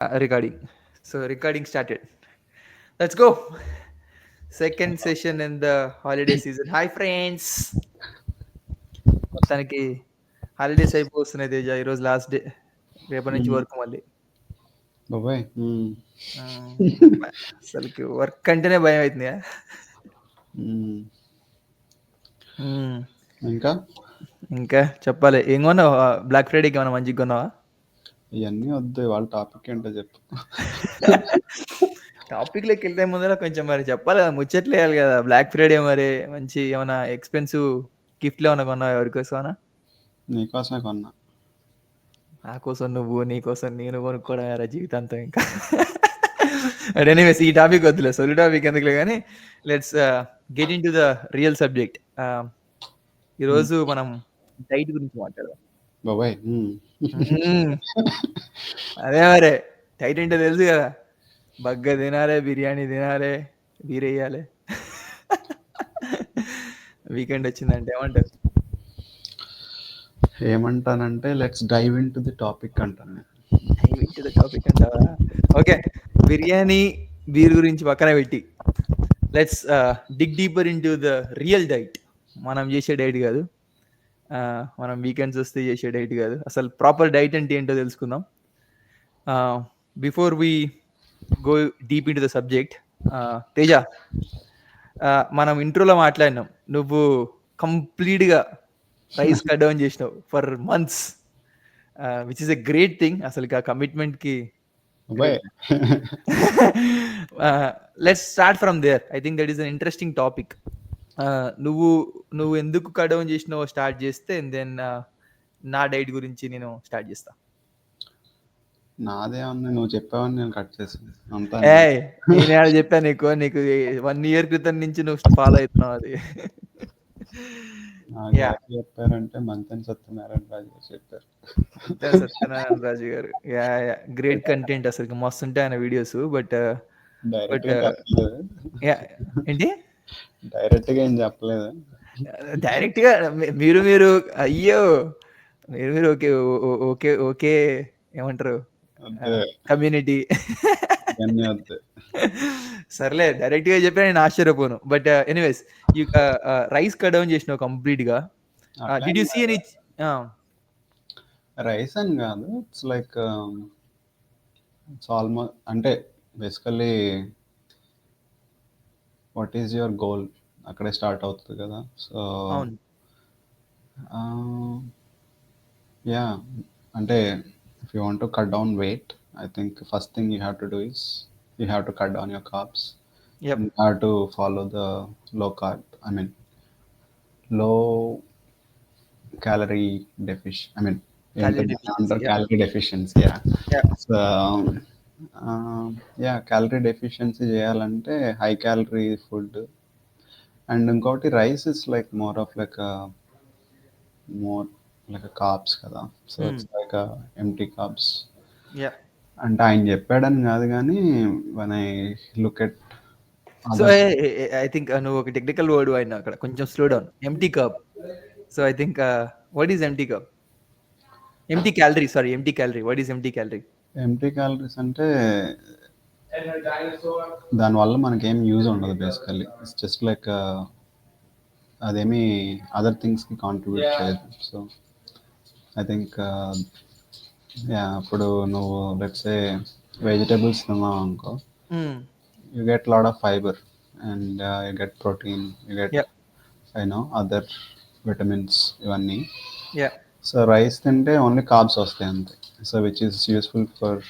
Recording. So recording started. Let's go. Second session in the holiday season. Hi friends. మొత్తానికి holidays అయిపోతున్నాయి తేజ. ఈరోజు last day. రేపటి నుంచి work మళ్ళీ. బాబాయ్ ఆ, అసలుకి వర్క్ అంటేనే భయం అవుతుంది. ఇంకా ఇంకా చెప్పాలి. ఏం కొన్నావు? బ్లాక్ ఫ్రైడేకి ఏమైనా మంచిగా కొన్నావా? ఇవన్నీ వద్దు, వాళ్ళ టాపిక్ ఏంటో చెప్పు. టాపిక్లోకి వెళ్తే ముందర కొంచెం మరి చెప్పాలి కదా, ముచ్చట్లు వేయాలి కదా. బ్లాక్ ఫ్రైడే మరి మంచి ఏమైనా ఎక్స్పెన్సివ్ గిఫ్ట్లు ఏమైనా కొన్నావా ఎవరికోసమనా? నీకోసమే కొన్నా. నా కోసం నువ్వు, నీ కోసం నేను కొనుక్కోవడం ఎరా జీవితాంతం ఇంకా. బట్ ఎనీవేస్, ఈ టాపిక్ వద్దులే, సొలి టాపిక్ ఎందుకులే. కానీ let's get in to the real subject. ఈరోజు మనం డైట్ గురించి మాట్లాడదాం. బాబాయ్ అదే మరే, డైట్ అంటే తెలుసు కదా. బగ్గ తినాలి, బిర్యానీ తినాలి, బీరేయాలి. వీకెండ్ వచ్చిందంటే ఏమంటారు? ఏమంటానంటే let's dive in to the topic అంటాను నేను. Dive in to the topic అంటావా? ఓకే, బిర్యానీ బీర్ గురించి పక్కన పెట్టి let's dig deeper in to the real diet. మనం చేసే డైట్ కాదు, మనం వీకెండ్స్ వస్తే చేసే డైట్ కాదు, అసలు ప్రాపర్ డైట్ అంటే ఏంటో తెలుసుకుందాం. Before we go deep in to the subject, Teja, మనం ఇంట్రోలో మాట్లాడినాం, నువ్వు కంప్లీట్గా రైస్ కట్ డౌన్ చేసినావు for months, which is a great thing. అసలు ఆ కమిట్మెంట్కి బాబాయ్ let's start from there. I think that is an interesting topic. నువ్వు ఎందుకు కట్ డౌన్ చేసినావో స్టార్ట్ చేస్తే, అండ్ దెన్ నా డైట్ గురించి నేను స్టార్ట్ చేస్తా. నాదే ఉంది, నువ్వు చెప్పావని నేను కట్ చేసాను అంతా. నేను చెప్పాను నీకు 1 year క్రితం నుంచి నువ్వు ఫాలో అవుతున్నావు అది. నాకు ఎవరు చెప్పారంటే మంతెన్ సత్యనారాయణ రాజు గారు చెప్పారు. సత్యనారాయణ రాజు గారు, గ్రేట్ కంటెంట్, అసలు మస్తు ఉంటాయి ఆయన వీడియోస్. బట్ ఏంటి, డైరెక్ట్ గా ఏం చెప్పలేదు. డైరెక్ట్ గా మీరు అయ్యో, మీరు ఓకే ఓకే ఓకే ఏమంటారు, కమ్యూనిటీ. సర్లే, డైరెక్ట్ గా చెప్పా, నేను ఆశ్చర్యపోను. But anyways, you rice cut down చేసినావు కంప్లీట్ గా. Did you see any? Rice అని కాదు, ఇట్స్ లైక్ ఇట్స్ ఆల్మోస్ట్ అంటే basically what is your goal అక్కడే స్టార్ట్ అవుతుంది కదా. సో యా, అంటే if you want to cut down weight, I think first thing you have to do is you have to cut down your carbs. Yep. You have to follow the low carb, I mean low calorie deficient, I mean calorie deficiency. Yeah. So calorie deficiency చేయాలంటే high calorie food. And ఇంకోటి rice is like more of like carbs కదా. So it's like empty carbs. అంటే ఆయన చెప్పాడని కాదు, కానీ when I look at so I think నువ్వు ఒక టెక్నికల్ వర్డ్ అయినా అక్కడ, కొంచెం slow down. Empty cup. So I think what is empty cup? Empty calorie, sorry, empty calorie. What is empty calorie? Empty calories అంటే దానివల్ల మనకేం use ఉండదు basically. It's just like అదేమి అదర్ థింగ్స్కి కాంట్రిబ్యూట్ చేయదు. సో ఐ థింక్ ఇప్పుడు నువ్వు let's say vegetables తిన్నావు అనుకో, you get lot of fibre and you get protein, you get other vitamins ఇవన్నీ. సో రైస్ తింటే ఓన్లీ కార్బ్స్ వస్తాయి అంతే. So which is useful for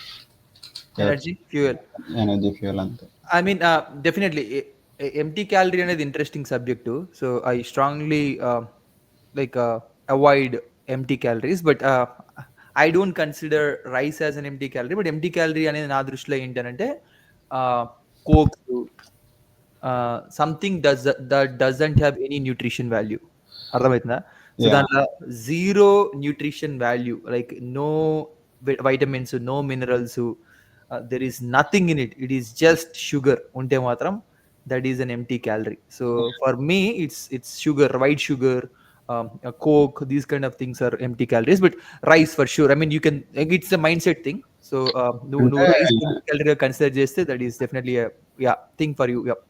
energy fuel అంతే. I mean definitely empty calorie అనేది interesting subject. So I strongly like avoid empty calories. But I don't consider rice as an empty calorie. But empty calorie అనేది నా దృష్టిలో ఏంటంటే cokes, something that doesn't have any nutrition value. అర్థమవుతుందా? So దాంట్లో zero nutrition value, like no vitamins, no minerals, there is nothing in it. It is just sugar ఉంటే మాత్రం that is an empty calorie. So for me it's sugar, white sugar, Coke, these kind of things are empty calories. But rice for sure. I mean, you can. It's a mindset thing. So no అంటే rice empty calorie consider చేస్తే that is definitely a thing for you. Yeah.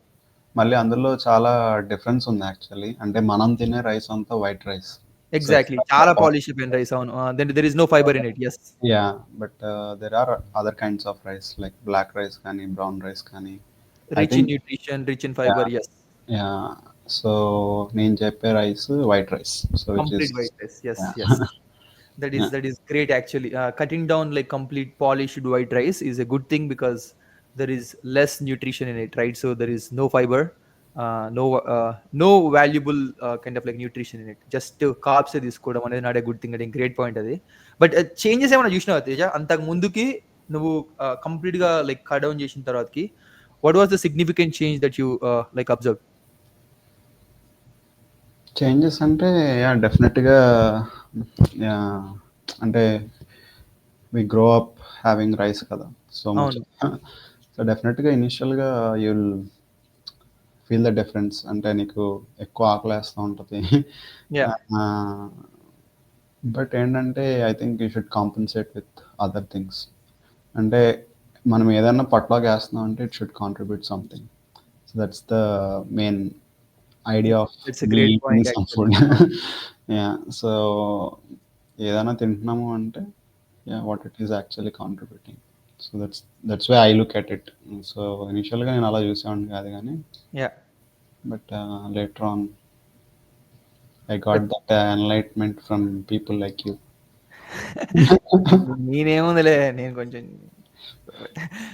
మళ్ళీ అందులో చాలా difference ఉంది actually. అంటే మనం తినే rice అంతా white rice. So, Exactly. Extra చాలా పాలిష్ అయిపోయిన రైస్ అవును. Then there is no fiber in it. Yes. Yeah! But there are other kinds of rice like black rice కానీ, బ్రౌన్ రైస్ కానీ I Rich in think nutrition, rich in fiber. Yeah! Yes. Yeah! So, నేను చెప్పే rice white rice. So, which is Complete white rice. Yes. Yeah! Yes. Yeah! That is great actually. Cutting down like complete polished white rice is a good thing because there is less nutrition in it, right? So there is no fiber, no valuable kind of like nutrition in it. Just carbs తీసుకోవడం అనేది not a good thing. I think great point అది. But changes ఏమైనా చూసినావా తేజ? అంతకు ముందుకి నువ్వు complete గా like cut down చేసిన తర్వాతకి what was the significant change that you like observed? Changes అంటే యాహ్! డెఫినెట్‌గా యాహ్! అంటే we grow up having rice కదా! So much. అవును. సో, డెఫినెట్‌గా ఇనీషియల్‌గా you will feel the difference. అంటే నీకు ఎక్కువ ఆకలేస్తా ఉంటది. Yeah. బట్ ఏంటంటే I think you should compensate with other things. అంటే మనం ఏదన్నా పొట్టలోకి ఏస్తున్నాం అంటే it should contribute something. So, that's the main idea of That's a me great eating point some actually. Food. Yeah! So, ఏదైనా తింటున్నాము అంటే yeah! What it is actually contributing. So, that's way I look at it. So, ఇనీషియల్‌గా నేను అలా చూసేవాడిని కాదు గానీ, Yeah. But later on I got that enlightenment from people like you. నేనేముందిలే నేను కొంచెం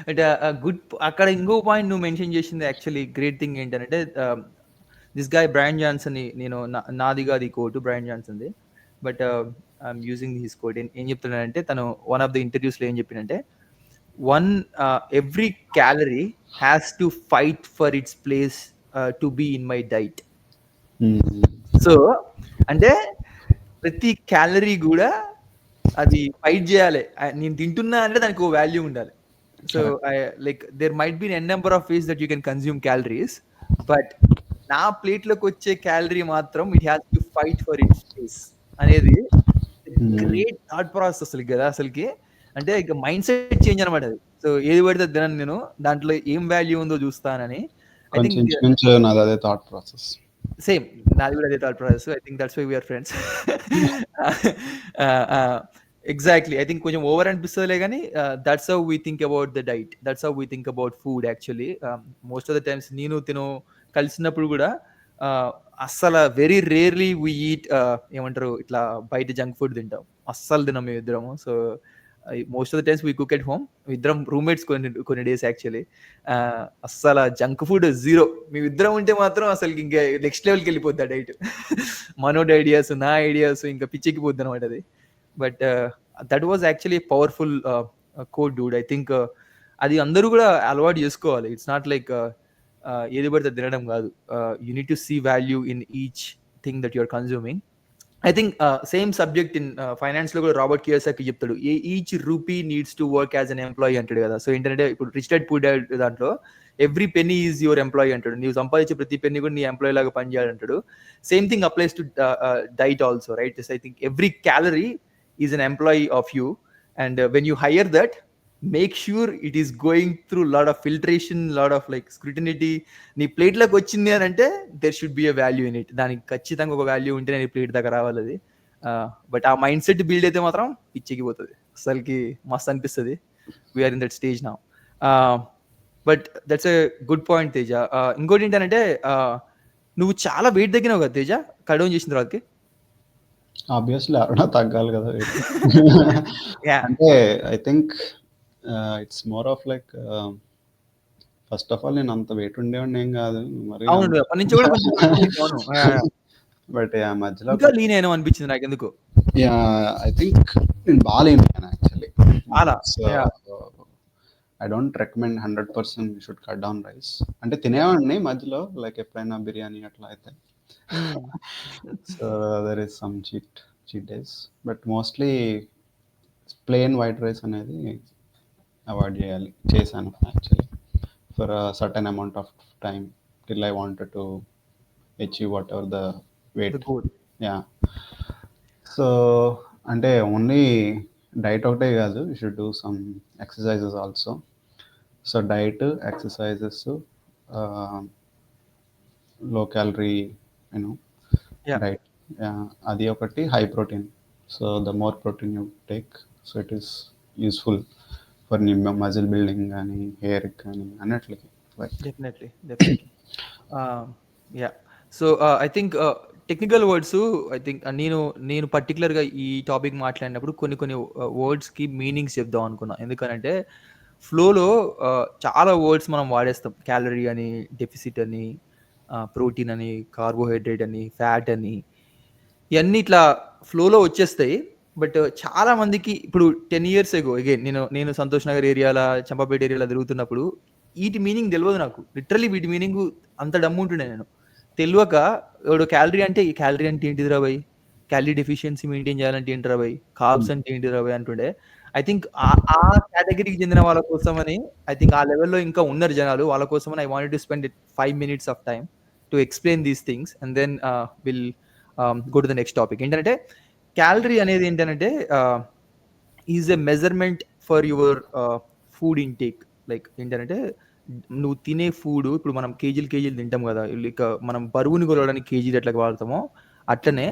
అంటే గుడ్ అక్కడ ఇంకో పాయింట్ నువ్వు మెన్షన్ చేసింది యాక్చువల్లీ గ్రేట్ థింగ్ ఏంటంటే దిస్ గాయ్ బ్రయాన్ జాన్సన్ నేను నాది కాదు ఈ కోటు బ్రయాన్ జాన్సన్ది but I'm using his quote ఏం చెప్తున్నాడంటే తను వన్ ఆఫ్ ద ఇంటర్వ్యూస్లో ఏం చెప్పినంటే one every calorie has to fight for its place to be in my diet. So అంటే ప్రతి క్యాలరీ కూడా అది ఫైట్ చేయాలి. నేను తింటున్నా అంటే దానికి ఒక వాల్యూ ఉండాలి. So like there might be an number of ways that you can consume calories but నా ప్లేట్లోకి వచ్చే క్యాలరీ మాత్రం it has to fight for its place అనేది గ్రేట్ థాట్ ప్రాసెస్ అసలు కదా అసలుకి. అంటే ఇక మైండ్ సెట్ చేంజ్ అనమాట అది. సో ఏది పడితే తినను నేను, దాంట్లో ఏం వాల్యూ ఉందో చూస్తానని. ఐ కొంచెం థింక్ ఇంచుమించు నాది అదే థాట్ ప్రాసెస్. సేమ్ నాది కూడా అదే thought process. I think that's why we're friends. Exactly. I think కొంచెం ఓవర్ అనిపిస్తుందిలే కానీ that's how we think about the diet, that's how we think about food actually. Most of the times నేను తిను కలిసినప్పుడు కూడా అస్సలు వెరీ రేర్లీ వీ ఈట్ ఏమంటారు ఇట్లా బయట జంక్ ఫుడ్ తింటాం, అస్సలు తినం మేము ఇద్దరము. So most of the times we cook at home. ఇద్దరం రూమ్మేట్స్ కొన్ని డేస్ యాక్చువల్లీ. అస్సలు జంక్ ఫుడ్ జీరో. మేమిద్దరం ఉంటే మాత్రం అసలు ఇంకా నెక్స్ట్ లెవెల్కి వెళ్ళిపోద్ది ఆ డైట్. మనోడ్ ఐడియాస్ నా ఐడియాస్ ఇంకా పిచ్చెక్కిపోద్ది అనమాట అది. But that was actually powerful code Dude. I think అది అందరూ కూడా అలవాటు చేసుకోవాలి. ఇట్స్ నాట్ లైక్ ఏది పడితే తినడం కాదు. You need to see value in each thing that you're consuming. I think same subject in finance లో కూడా రాబర్ట్ కియోసాకి చెప్తాడు each rupee needs to work as an employee అంటాడు కదా. సో ఏంటంటే ఇప్పుడు రిచ్ డాడ్ పూర్ డాడ్ దాంట్లో every penny is your employee అంటాడు. నీవు సంపాదించే ప్రతి పెన్నీ కూడా నీ ఎంప్లాయీ లాగా పనిచేయాలంటాడు. Same thing applies to diet also, right? I think every calorie is an employee of you and when you hire that make sure it is going through lot of filtration, lot of like scrutiny. నీ ప్లేట్లోకి వచ్చింది అని అంటే there should be a value in it. దానికి ఖచ్చితంగా ఒక value ఉంటే నీ ప్లేట్ దగ్గర రావాలి అది. బట్ ఆ మైండ్ సెట్ బిల్డ్ అయితే మాత్రం పిచ్చెక్కిపోతుంది, అసలుకి మస్తు అనిపిస్తుంది. We're in that stage now. But that's a good point Teja. ఇంకోటి ఏంటంటే నువ్వు చాలా వెయిట్ తగ్గినావు కదా తేజ కట్ డౌన్ చేసిన తర్వాతకి. ఆబ్వియస్లీ ఎవరైనా తగ్గాలి కదా weight. అంటే I think it's more of like first of all నేను అంత వెయిట్ ఉండేవాడిని ఏం కాదు మరి. అవును అప్పటి నుంచి కూడా కొంచెం బట్ ఆ మధ్యలో ఇంకా లీన్ అయినా అనిపించింది నాకు ఎందుకు. ఐ థింక్ నేను బాగా లేను యాక్చువల్లీ. చాలా I don't recommend 100% you should cut down rice. అంటే తినేవాడిని మధ్యలో లైక్ ఎప్పుడైనా బిర్యానీ అట్లా అయితే. So there is some cheat days but mostly plain white rice అనేది అవాయిడ్ చేశాను actually for certain amount of time till I wanted to achieve whatever the weight. Yeah! So, అంటే only diet ఒకటే గాదు. You should do some exercises also. So, diet, exercises, ah, low calorie you know yeah! Diet. అది ఒకటి high protein. So, the more protein you take, so it is useful for నీ muscle building గానీ, హెయిర్‌కి కానీ అన్నిట్లికి. Like definitely. Definitely. Yeah! So, I think technical words I think నేను నేను పర్టిక్యులర్‌గా ఈ టాపిక్ మాట్లాడినప్పుడు కొన్ని కొన్ని వర్డ్స్‌కి మీనింగ్స్ చెప్దాం అనుకున్నా. ఎందుకనంటే ఫ్లోలో చాలా వర్డ్స్ మనం వాడేస్తాం. క్యాలరీ అని, డెఫిసిట్ అని, ప్రోటీన్ అని, కార్బోహైడ్రేట్ అని, ఫ్యాట్ అని ఇయన్నీ ఇట్లా ఫ్లోలో వచ్చేస్తాయి. బట్ చాలా మందికి ఇప్పుడు 10 ఇయర్స్ ఎగో అగైన్ నేను సంతోష్ నగర్ ఏరియాల, చంపాపేట ఏరియాలో తిరుగుతున్నప్పుడు ఈటి మీనింగ్ తెలవదు నాకు. లిటరల్లీ వీటి మీనింగు అంత డమ్ముంటుండే నేను. తెలవక ఎవడో క్యాలరీ అంటే ఏంటిదిరా భయ్? క్యాలరీ డెఫిషియన్సీ మెయింటైన్ చేయాలంటే ఏంటిరా భయ్? కార్బ్స్ అంటే ఏంటిదిరా భయ్ అంటుండే. ఐ థింక్ ఆ కేటగరీకి చెందిన వాళ్ళ కోసమని ఐ థింక్ ఆ లెవెల్‌లో ఇంకా ఉన్నారు జనాలు. వాళ్ళ కోసమని I wanted to spend 5 minutes of time to explain these things and then will go to the next topic. ఏంటంటే క్యాలరీ అనేది ఏంటంటే is a measurement for your food intake. Like ఏంటంటే నువ్వు తినే ఫుడ్ ఇప్పుడు మనం కేజీలు తింటాం కదా, లైక్ మనం బరువుని కొలవడానికి కేజీలు ఎట్లా వాడతామో అట్లనే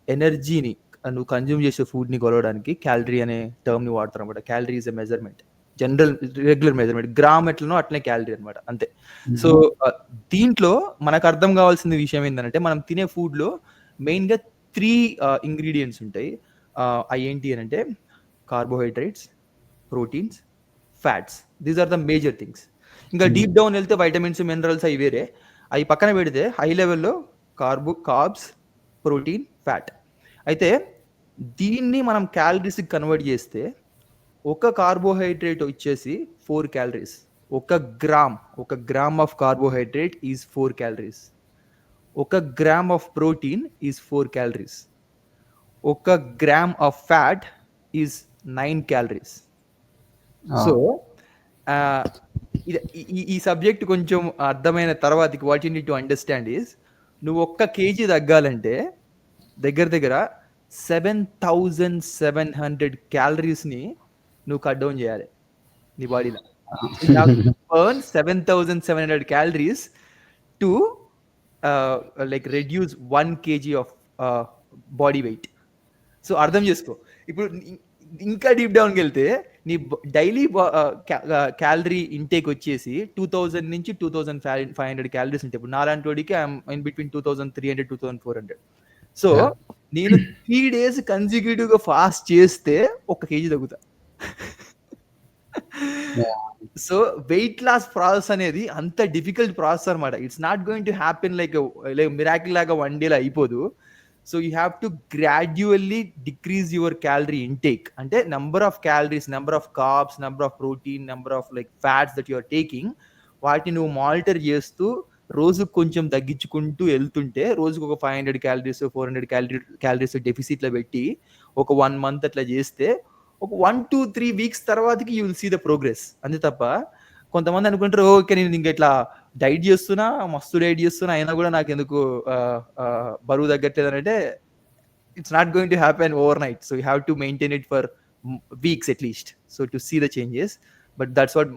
ఎనర్జీని నువ్వు కన్జ్యూమ్ చేసే ఫుడ్ని కొలవడానికి క్యాలరీ అనే టర్మ్ని వాడతారు అనమాట. Calorie is a measurement, general regular measurement. Gram ఎట్లనో అట్లనే క్యాలరీ అనమాట, అంతే. సో దీంట్లో మనకు అర్థం కావాల్సిన విషయం ఏంటంటే మనం తినే ఫుడ్లో మెయిన్గా 3 ఇంగ్రీడియంట్స్ ఉంటాయి. అవి ఏంటి అని అంటే carbohydrates, proteins, fats. These are the major things. ఇంకా డీప్ డౌన్ వెళ్తే వైటమిన్స్, మినరల్స్ అవి వేరే. అవి పక్కన పెడితే హై లెవెల్‌లో కార్బ్స్, ప్రోటీన్, ఫ్యాట్. అయితే దీన్ని మనం క్యాలరీస్‌కి కన్వర్ట్ చేస్తే ఒక కార్బోహైడ్రేట్ వచ్చేసి 4 క్యాలరీస్. ఒక gram of carbohydrate is 4 calories. ఒక gram of protein is 4 calories. ఒక gram of fat is 9 calories. So ఈ సబ్జెక్ట్ కొంచెం అర్థమైన తర్వాతకి what you need to understand is నువ్వు ఒక్క కేజీ తగ్గాలంటే దగ్గర దగ్గర 7,700 క్యాలరీస్ని నువ్వు కట్ డౌన్ చేయాలి నీ బాడీలో. Burn 7,700 calories to like reduce 1 kg of body weight. So అర్థం చేసుకో. ఇప్పుడు ఇంకా డీప్ డౌన్కి వెళ్తే నీ డైలీ క్యాలరీ ఇంటేక్ వచ్చేసి 2000 నుంచి 2500 క్యాలరీస్ ఉంటాయి. ఇప్పుడు నాలాంటి వాడికి ఇన్ బిట్వీన్ 2300 2400. సో నేను 3 days కన్సిక్యూటివ్ గా ఫాస్ట్ చేస్తే 1 kg తగ్గుతా. సో వెయిట్ లాస్ ప్రాసెస్ అనేది అంత డిఫికల్ట్ ప్రాసెస్ అనమాట. It's not going to happen like miracle లాగా 1 day అయిపోదు. So you have to gradually decrease your calorie intake. అంటే number of calories, number of carbs, number of protein, number of like fats that your taking, వాటిని నువ్వు monitor చేస్తూ రోజుకు కొంచెం తగ్గించుకుంటూ వెళ్తుంటే రోజుకు ఒక 500 క్యాలరీస్ 400 క్యాలరీస్ డెఫిసిట్లో పెట్టి ఒక 1 month అట్లా చేస్తే ఒక 1 to 3 weeks తర్వాతకి you will see the progress. అంతే తప్ప కొంతమంది అనుకుంటారు ఓకే నేను ఇంకా ఇట్లా డైట్ చేస్తున్నా, మస్తు డైట్ చేస్తున్నా, అయినా కూడా నాకు ఎందుకు బరువు తగ్గట్లేదు అని అంటే it's not going to happen overnight. So you have to maintain it for weeks at least so to see the changes. But that's what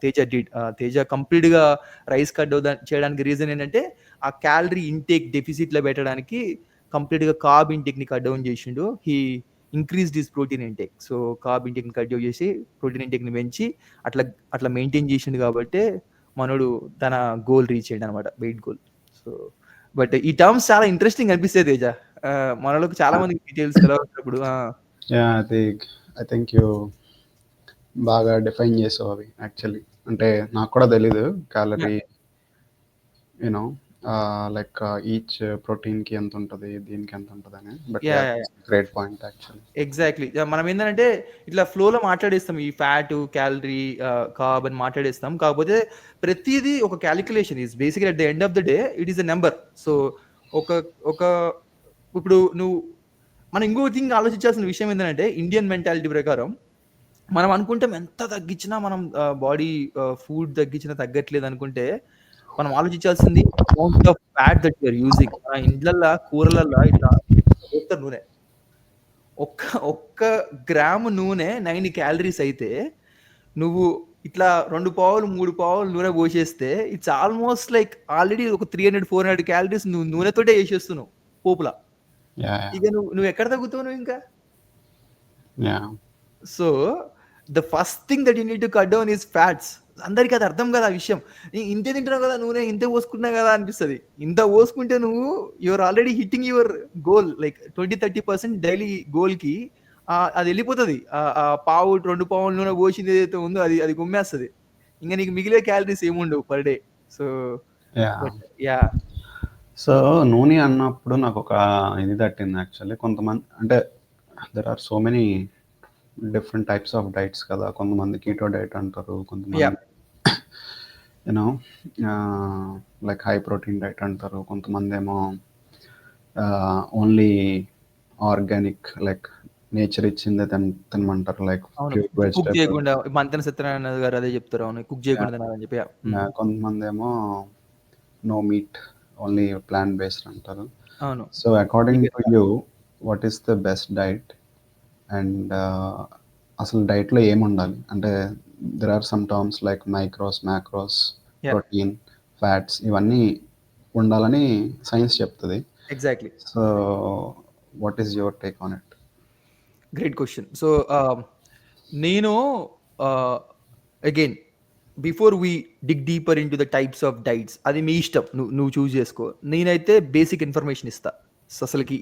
Teja did. Teja కంప్లీట్గా రైస్ కట్ చేయడానికి రీజన్ ఏంటంటే ఆ క్యాలరీ ఇంటేక్ డెఫిసిట్లో పెట్టడానికి కంప్లీట్గా కార్బ్ ఇంటేక్ని cut down చేసిండు. He increase this protein intake. So carb ఇంటేక్ని కట్ డౌన్ చేసి ప్రోటీన్ ఇంటేక్ని పెంచి అట్లా మెయింటైన్ చేసిండు కాబట్టి మనోడు తన గోల్ రీచ్ అయ్యాడు అనమాట, వెయిట్ గోల్. సో బట్ ఈ టర్మ్స్ చాలా ఇంట్రెస్టింగ్ అనిపిస్తాయి తేజ. మనలోకి చాలా మందికి డీటెయిల్స్ తెలవనప్పుడు. ఐ థింక్ యూ బాగా డిఫైన్ చేసావు అవి. యాక్చువల్లీ అంటే నాకు కూడా తెలీదు క్యాలరీ యూనో లైక్ ఈచ్ ప్రోటీన్కి ఎంత ఉంటుంది, దీనికి ఎంత ఉంటుంది అని. But great point actually. Exactly. మనం ఏంటంటే ఇట్లా ఫ్లోలో మాట్లాడేస్తాం, ఈ ఫ్యాట్, క్యాలరీ, కార్బ్ అని మాట్లాడేస్తాం. కాకపోతే ప్రతిదీ ఒక calculation. Is basically at the end of the day it is a number. So ఒక ఇప్పుడు మనం ఇంకో థింగ్ ఆలోచించాల్సిన విషయం ఏంటంటే ఇండియన్ మెంటాలిటీ ప్రకారం మనం అనుకుంటాం ఎంత తగ్గించినా మనం బాడీ ఫుడ్ తగ్గించినా తగ్గట్లేదు అనుకుంటే మనం ఆలోచించాల్సింది amount of fat that you're using. మన ఇండ్లల్లో కూరలల్లో ఇట్లా చెప్తారు నూనె. ఒక్క గ్రాము నూనె 9 క్యాలరీస్ అయితే నువ్వు ఇట్లా 2 పావులు 3 పావులు నూనె పోసేస్తే ఇట్స్ ఆల్మోస్ట్ లైక్ ఆల్రెడీ ఒక 300-400 క్యాలరీస్ నువ్వు నూనెతోటే వేసేస్తున్నావు పోపులా. ఇక నువ్వు ఎక్కడ తగ్గుతావు నువ్వు ఇంకా. So the first thing that you need to cut down is fats. అందరికి అది అర్థం కదా ఆ విషయం. ఇంతే తింటున్నావు కదా నూనె, ఇంతే పోసుకుంటున్నావు కదా అనిపిస్తుంది. ఇంత పోసుకుంటే నువ్వు your already hitting your goal like 20-30% daily గోల్కి అది వెళ్ళిపోతుంది. ఆ పావు 2 పావుల నూనె పోసింది ఏదైతే ఉందో అది గుమ్మేస్తుంది. ఇంకా నీకు మిగిలే క్యాలరీస్ ఏముండవు పర్ డే. సో నూనె అన్నప్పుడు నాకు ఒక ఇది తట్టింది యాక్చువల్లీ. కొంతమంది అంటే there are so many different types of diets కదా. కొంతమంది కీటో డైట్ అంటారు, కొంతమంది you know like high protein diet అంటారు, కొంతమంది ఏమో ఓన్లీ ఆర్గానిక్ లైక్ నేచర్ ఇచ్చిందే తినమంటారు, లైక్ కుక్ చేయకుండా. మంతెన సత్యనారాయణ గారు అదే చెప్తారు, అవును, కుక్ చేయకుండా అని చెప్పి. కొంతమంది ఏమో no meat, only plant based అంటారు. అవును. So according to you what is the best diet? And అసలు డైట్లో ఏమి ఉండాలి అంటే there are some terms like micros, macros, protein, fats ఇవన్నీ ఉండాలని సైన్స్ చెప్తుంది. Exactly. So what is your take on it? Great question. So నేను again before we dig deeper in to the types of diets, అది మీ ఇష్టం, నువ్వు చూస్ చేసుకో. నేనైతే బేసిక్ ఇన్ఫర్మేషన్ ఇస్తా, అసలుకి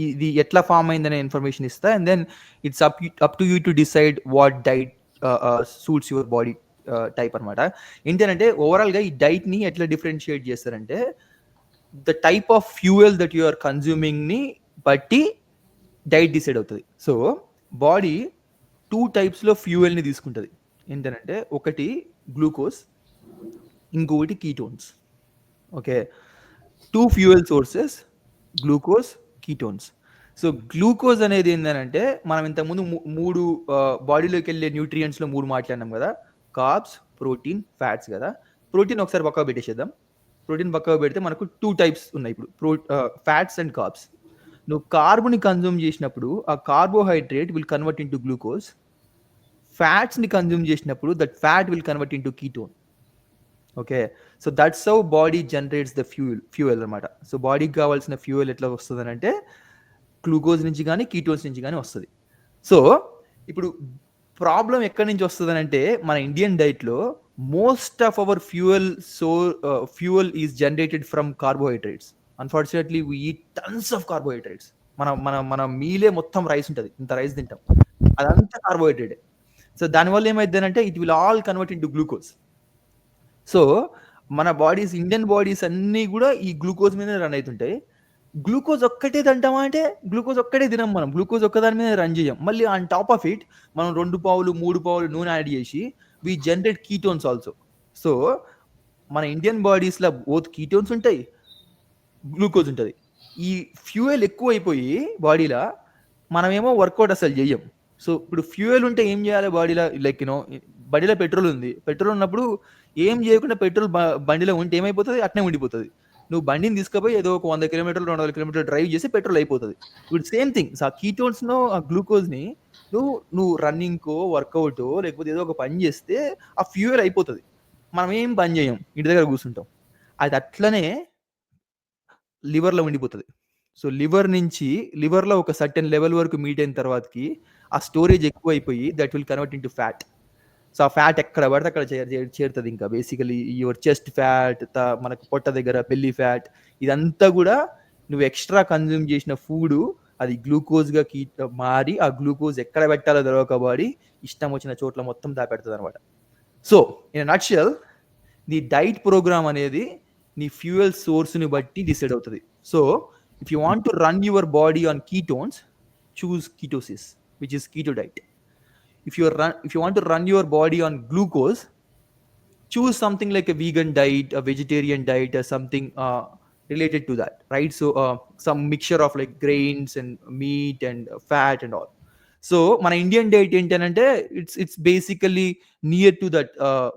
ఇది ఎట్లా ఫామ్ అయిందనే ఇన్ఫర్మేషన్ ఇస్తా. And then it's up to you to decide what diet suits your body type అనమాట. ఏంటంటే ఓవరాల్గా ఈ డైట్ని ఎట్లా డిఫరెన్షియేట్ చేస్తారంటే the type of fuel that you are కన్జ్యూమింగ్ని బట్టి డైట్ డిసైడ్ అవుతుంది. సో బాడీ 2 టైప్స్లో ఫ్యూయల్ని తీసుకుంటుంది. ఏంటంటే ఒకటి గ్లూకోజ్, ఇంకొకటి ketones. Okay, 2 fuel sources, glucose, ketones. So glucose అనేది ఏంటంటే మనం ఇంతకుముందు 3 బాడీలోకి వెళ్ళే న్యూట్రియంట్స్లో 3 మాట్లాడినాం కదా, కార్బ్స్, ప్రోటీన్, ఫ్యాట్స్ కదా. ప్రోటీన్ ఒకసారి పక్కకు పెట్టేసేద్దాం. ప్రోటీన్ పక్కకు పెడితే మనకు 2 టైప్స్ ఉన్నాయి ఇప్పుడు, ఫ్యాట్స్ అండ్ కార్బ్స్. నువ్వు కార్బ్ని కన్జ్యూమ్ చేసినప్పుడు ఆ carbohydrate will convert into glucose. ఫ్యాట్స్ని కన్జ్యూమ్ చేసినప్పుడు that fat will convert into ketone. Okay, so that's how body generates the fuel అనమాట. సో బాడీకి కావాల్సిన ఫ్యూయల్ ఎట్లా వస్తుంది అని అంటే గ్లూకోజ్ నుంచి కానీ కీటోన్స్ నుంచి కానీ వస్తుంది. సో ఇప్పుడు ప్రాబ్లం ఎక్కడి నుంచి వస్తుంది అని అంటే మన ఇండియన్ డైట్లో most of our fuel is generated from carbohydrates. Unfortunately we eat tons of carbohydrates. మన మీలే మొత్తం రైస్ ఉంటుంది, ఇంత రైస్ తింటాం, అదంతా కార్బోహైడ్రేటే. సో దానివల్ల ఏమైందంటే it will all convert into glucose. So మన బాడీస్, ఇండియన్ బాడీస్ అన్నీ కూడా ఈ గ్లూకోజ్ మీద రన్ అవుతుంటాయి. గ్లూకోజ్ ఒక్కటే తింటామా అంటే గ్లూకోజ్ ఒక్కటే తినం మనం, గ్లూకోజ్ ఒక్కదాని మీద రన్ చేయం. మళ్ళీ ఆన్ టాప్ ఆఫ్ ఇట్ మనం 2 పావులు 3 పావులు నూనె యాడ్ చేసి we generate ketones also. So మన ఇండియన్ బాడీస్లో బోత్ కీటోన్స్ ఉంటాయి, గ్లూకోజ్ ఉంటుంది. ఈ ఫ్యూయల్ ఎక్కువ అయిపోయి బాడీలో మనమేమో వర్కౌట్ అసలు చెయ్యం. సో ఇప్పుడు ఫ్యూయల్ ఉంటే ఏం చేయాలి బాడీలో? లైక్ బండిలో పెట్రోల్ ఉంది, పెట్రోల్ ఉన్నప్పుడు ఏం చేయకుండా పెట్రోల్ బండిలో ఉంటే ఏమైపోతుంది? అట్నే ఉండిపోతుంది. నువ్వు బండిని తీసుకుపోయి ఏదో ఒక 100 కిలోమీటర్లు 200 కిలోమీటర్లు డ్రైవ్ చేసి పెట్రోల్ అయిపోతుంది. ఇప్పుడు సేమ్ థింగ్, ఆ కీటోన్స్ను ఆ గ్లూకోజ్ని నువ్వు రన్నింగ్కో వర్కౌటో లేకపోతే ఏదో ఒక పని చేస్తే ఆ ఫ్యూయల్ అయిపోతుంది. మనం ఏం పని చేయం, ఇంటి దగ్గర కూర్చుంటాం. అది అట్లనే లివర్లో ఉండిపోతుంది. సో లివర్లో ఒక సర్టెన్ లెవెల్ వరకు మీట్ అయిన తర్వాతకి ఆ స్టోరేజ్ ఎక్కువ అయిపోయి that will convert into fat. So ఆ ఫ్యాట్ ఎక్కడ పడితే అక్కడ చేరుతుంది. ఇంకా బేసికలీ యువర్ చెస్ట్ ఫ్యాట్, మనకు పొట్ట దగ్గర బెల్లీ ఫ్యాట్, ఇదంతా కూడా నువ్వు ఎక్స్ట్రా కన్జ్యూమ్ చేసిన ఫుడ్ అది గ్లూకోజ్గా మారి ఆ గ్లూకోజ్ ఎక్కడ పెట్టాలో తెలియక బాడీ ఇష్టం వచ్చిన చోట్ల మొత్తం దాపెడుతుంది అనమాట. సో ఇన్ నట్షెల్ నీ డైట్ ప్రోగ్రామ్ అనేది నీ ఫ్యూయల్ సోర్స్ని బట్టి డిసైడ్ అవుతుంది. So if you want to run your body on ketones, choose ketosis, which is keto diet. If you want to run your body on glucose, choose something like a vegan diet, a vegetarian diet, or something related to that, right? So some mixture of like grains and meat and fat and all. So మన Indian diet ఏంటంటే it's basically near to that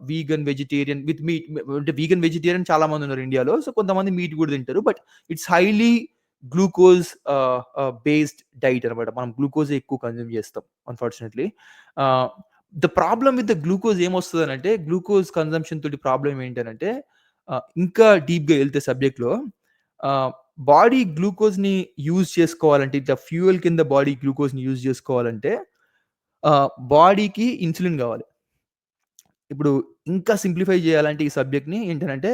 vegan vegetarian with meat. అంటే vegan vegetarian చాలా మంది ఉన్నారు ఇండియాలో, so కొంతమంది meat కూడా తింటారు, but it's highly glucose based diet అనమాట. మనం గ్లూకోజ్ ఎక్కువ కన్జ్యూమ్ చేస్తాం unfortunately. The problem with the glucose ఏమొస్తుందనంటే, గ్లూకోజ్ కన్జంప్షన్ తోటి ప్రాబ్లమ్ ఏంటనంటే, ఇంకా డీప్గా వెళ్తే సబ్జెక్ట్లో, బాడీ గ్లూకోజ్ని యూజ్ చేసుకోవాలంటే, ఇట్లా ఫ్యూయల్ కింద బాడీ గ్లూకోజ్ని యూజ్ చేసుకోవాలంటే బాడీకి ఇన్సులిన్ కావాలి. ఇప్పుడు ఇంకా సింప్లిఫై చేయాలంటే ఈ సబ్జెక్ట్ని ఏంటంటే,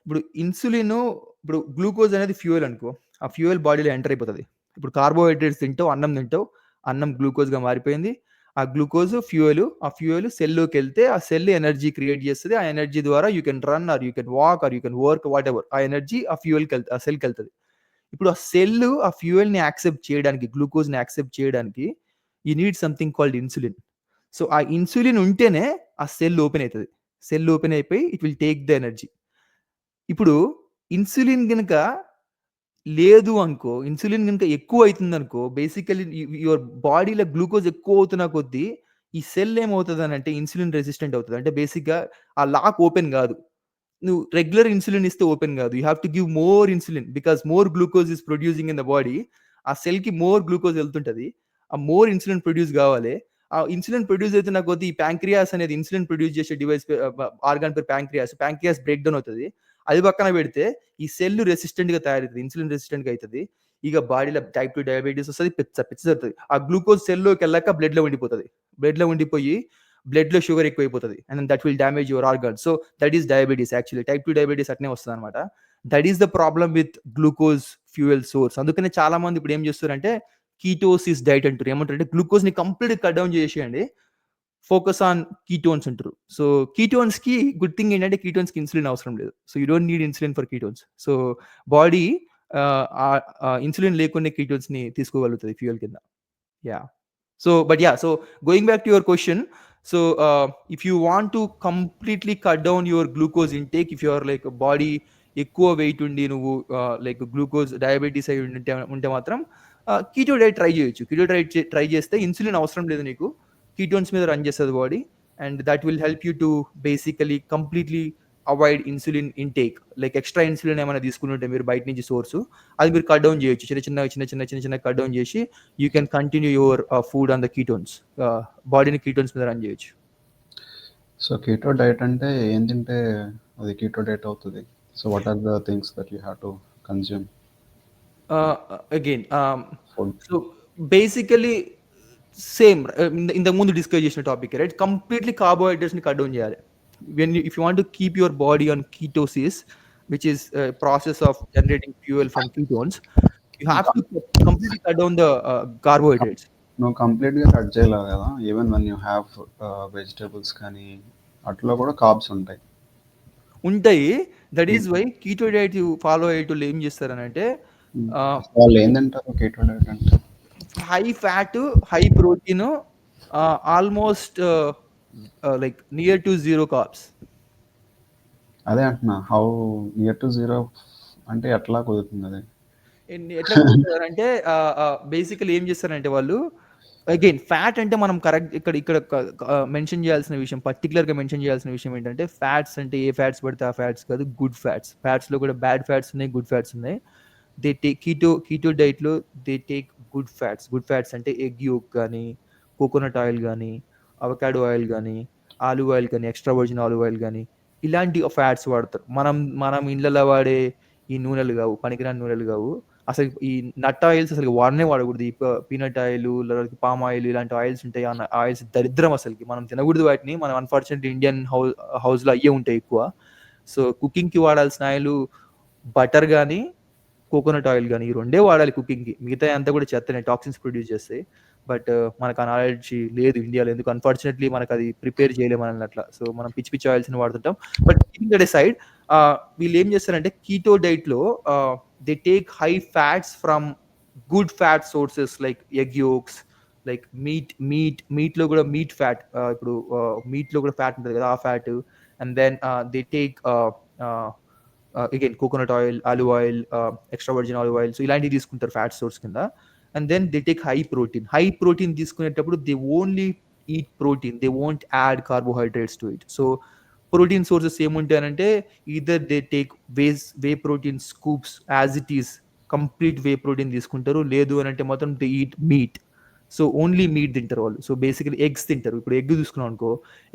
ఇప్పుడు ఇన్సులిన్, ఇప్పుడు గ్లూకోజ్ అనేది ఫ్యూయల్ అనుకో, ఆ ఫ్యూయల్ బాడీలో ఎంటర్ అయిపోతుంది. ఇప్పుడు కార్బోహైడ్రేట్స్ తింటావు, అన్నం తింటావు, అన్నం గ్లూకోజ్గా మారిపోయింది. ఆ గ్లూకోజ్ ఫ్యూయల్, ఆ ఫ్యూయల్ సెల్లోకి వెళ్తే ఆ సెల్ ఎనర్జీ క్రియేట్ చేస్తుంది. ఆ ఎనర్జీ ద్వారా you can run or you can walk or you can work whatever. ఆ ఎనర్జీ ఆ ఫ్యూయల్కి వెళ్తుంది, ఆ సెల్కి వెళ్తుంది. ఇప్పుడు ఆ సెల్ ఆ ఫ్యూయల్ని యాక్సెప్ట్ చేయడానికి, గ్లూకోజ్ని యాక్సెప్ట్ చేయడానికి you need something called insulin. So ఆ ఇన్సులిన్ ఉంటేనే ఆ సెల్ ఓపెన్ అవుతుంది. సెల్ ఓపెన్ అయిపోయి it will take the energy. ఇప్పుడు ఇన్సులిన్ గనుక లేదు అనుకో, ఇన్సులిన్ గనుక ఎక్కువ అవుతుంది అనుకో, బేసికలీ యువర్ బాడీలో గ్లూకోజ్ ఎక్కువ అవుతున్న కొద్దీ ఈ సెల్ ఏమవుతుంది అని అంటే ఇన్సులిన్ రెసిస్టెంట్ అవుతుంది. అంటే బేసిక్గా ఆ లాక్ ఓపెన్ కాదు. నువ్వు రెగ్యులర్ ఇన్సులిన్ ఇస్తే ఓపెన్ కాదు. You have to give more insulin because more glucose is producing in the body. ఆ సెల్కి మోర్ గ్లూకోజ్ వెళ్తుంటది. ఆ మోర్ ఇన్సులిన్ ప్రొడ్యూస్ కావాలి. ఆ ఇన్సులిన్ ప్రొడ్యూస్ అవుతున్న కొద్దీ ఈ ప్యాంక్రియాస్ అనేది ఇన్సులిన్ ప్రొడ్యూస్ చేసే డివైస్, ఆర్గాన్ పేరు ప్యాంక్రియాస్ బ్రేక్ డౌన్ అవుతుంది. అది పక్కన పెడితే ఈ సెల్ రెసిస్టెంట్ గా తయారవుతుంది, ఇన్సులిన్ రెసిస్టెంట్ గా అవుతుంది. ఇక బాడీలో టైప్ 2 డయాబెటీస్ వస్తుంది, పిచ్చ జరుగుతుంది. ఆ గ్లూకోజ్ సెల్లోకి వెళ్ళాక బ్లడ్ లో ఉండిపోతుంది. బ్లడ్ లో ఉండిపోయి బ్లడ్ లో షుగర్ ఎక్కువైపోతుంది. And that will damage your organ. So that is diabetes. Actually type 2 diabetes అట్నే వస్తుంది అనమాట. That is the problem with glucose fuel source. అందుకనే చాలా మంది ఇప్పుడు ఏం చేస్తారంటే కీటోసిస్ డైట్ అంటారు. ఏమంటారంటే గ్లూకోజ్ ని కంప్లీట్ కట్ డౌన్ చేసేయండి, ఫోకస్ ఆన్ కీటోన్స్ అంటారు. సో కీటోన్స్ కి గుడ్ థింగ్ ఏంటంటే కీటోన్స్ కి ఇన్సులిన్ అవసరం లేదు. So you don't need insulin for ketones. So body insulin లేకుండా కీటోన్స్ ని తీసుకోగలుగుతుంది ఫ్యూయల్ కింద. Yeah. So but yeah, so going back to your question, so if you want to completely cut down your glucose intake, if you are like a body ఎక్కువ wait ఉండి నువ్వు like glucose diabetes అయి ఉంటే మాత్రం keto diet try చేయొచ్చు. Keto diet try చేస్తే insulin అవసరం లేదు నీకు, కీటోన్స్ మీద రన్ చేస్తుంది body. And that will help you to basically completely avoid insulin intake. Like extra insulin ఏమైనా తీసుకుంటుంటే మీరు బయట నుంచి సోర్స్, అది మీరు కట్ డౌన్ చేయొచ్చు. చిన్న కట్ డౌన్ చేసి you can continue your food on the ketones, బాడీని కీటోన్స్ మీద రన్ చేయొచ్చు. సో కీటో డైట్ అంటే ఏం తింటే అది కీటో డైట్ అవుతుంది? So what are the things that you have to consume? Again so basically same ఇంతకు ముందు డిస్కస్ చేసిన టాపిక్, రైట్? కంప్లీట్లీ కార్బోహైడ్రేట్స్ ని కట్ డౌన్ చేయాలి. If you want to keep your body on ketosis, which is a process of generating fuel from ketones, you have to completely cut down the carbohydrates. నువ్వు కంప్లీట్గా cut చేయలేవు కదా, even when you have vegetables కానీ అట్లా కూడా carbs ఉంటాయి. That is why keto diet follow అయ్యేటోళ్ళు ఏం చేస్తారనంటే, వాళ్ళు ఏంటంటారు కీటో డైట్ అంటే? High fat, high protein, almost like near to zero carbs. అదే అంటున్నా, హౌ నియర్ టు జీరో అంటే ఎట్లా కుదురుతుంది అది? ఎట్లా కుదురుతారంటే బేసికలీ ఏం చేస్తారంటే వాళ్ళు, అగైన్ ఫ్యాట్ అంటే మనం కరెక్ట్ ఇక్కడ మెన్షన్ చేయాల్సిన విషయం, పర్టికులర్గా మెన్షన్ చేయాల్సిన విషయం ఏంటంటే, ఫ్యాట్స్ అంటే ఏ ఫ్యాట్స్ పడితే ఆ ఫ్యాట్స్ కాదు, గుడ్ ఫ్యాట్స్. ఫ్యాట్స్లో కూడా బ్యాడ్ ఫ్యాట్స్ ఉన్నాయి, గుడ్ ఫ్యాట్స్ ఉన్నాయి. దే టేక్ కీటో డైట్లో they take good fats. Good fats అంటే ఎగ్ యోక్ కానీ, కోకోనట్ ఆయిల్ కానీ, అవకాడో ఆయిల్ కానీ, ఆలివ్ ఆయిల్ కానీ, ఎక్స్ట్రా వర్జిన్ ఆలివ్ ఆయిల్ కానీ, ఇలాంటి ఫ్యాట్స్ వాడతారు. మనం ఇళ్ళలో వాడే ఈ నూనెలు కావు, పనికిరాని నూనెలు కావు. అసలు ఈ నట్ ఆయిల్స్ అసలు వాడనే వాడకూడదు. ఈ పీనట్ ఆయిల్, పామ్ ఆయిల్, ఇలాంటి ఆయిల్స్ ఉంటాయి. ఆ ఆయిల్స్ దరిద్రం, అసలుకి మనం తినకూడదు వాటిని. మనం అన్ఫార్చునేట్లీ ఇండియన్ హౌస్లో అయ్యే ఉంటాయి ఎక్కువ. సో కుకింగ్కి వాడాల్సిన ఆయిల్ బటర్ కానీ, కోకోనట్ ఆయిల్ కానీ, ఈ రెండే వాడాలి కుకింగ్కి. మిగతా అంతా కూడా చెత్తనే, టాక్సిన్స్ ప్రొడ్యూస్ చేస్తాయి. బట్ మనకు ఆ నాలెడ్జ్ లేదు ఇండియాలో, ఎందుకు అన్ఫార్చునేట్లీ మనకు అది ప్రిపేర్ చేయలేము అని అట్లా. సో మనం పిచ్చి ఆయిల్స్ని వాడుతుంటాం. బట్ కింగ్ సైడ్ వీళ్ళు ఏం చేస్తారంటే కీటో డైట్లో they take high fats from good fat sources like egg yolks, like మీట్లో కూడా మీట్ ఫ్యాట్, ఇప్పుడు మీట్లో కూడా ఫ్యాట్ ఉంటుంది కదా, ఆ fat. And then they take again coconut oil, olive oil, extra virgin olive oil. So ఇలాంటివి తీసుకుంటారు ఫ్యాట్ సోర్స్ కింద. And then they take high protein తీసుకునేటప్పుడు they only eat protein, they won't add carbohydrates to it. So protein sources ఏముంటాయంటే, either they take whey protein scoops as it is complete whey protein తీసుకుంటారు. లేదు అని అంటే మాత్రం they eat meat. So only meat తింటారు వాళ్ళు. So basically eggs తింటారు. ఇప్పుడు ఎగ్ తీసుకున్నాం అనుకో,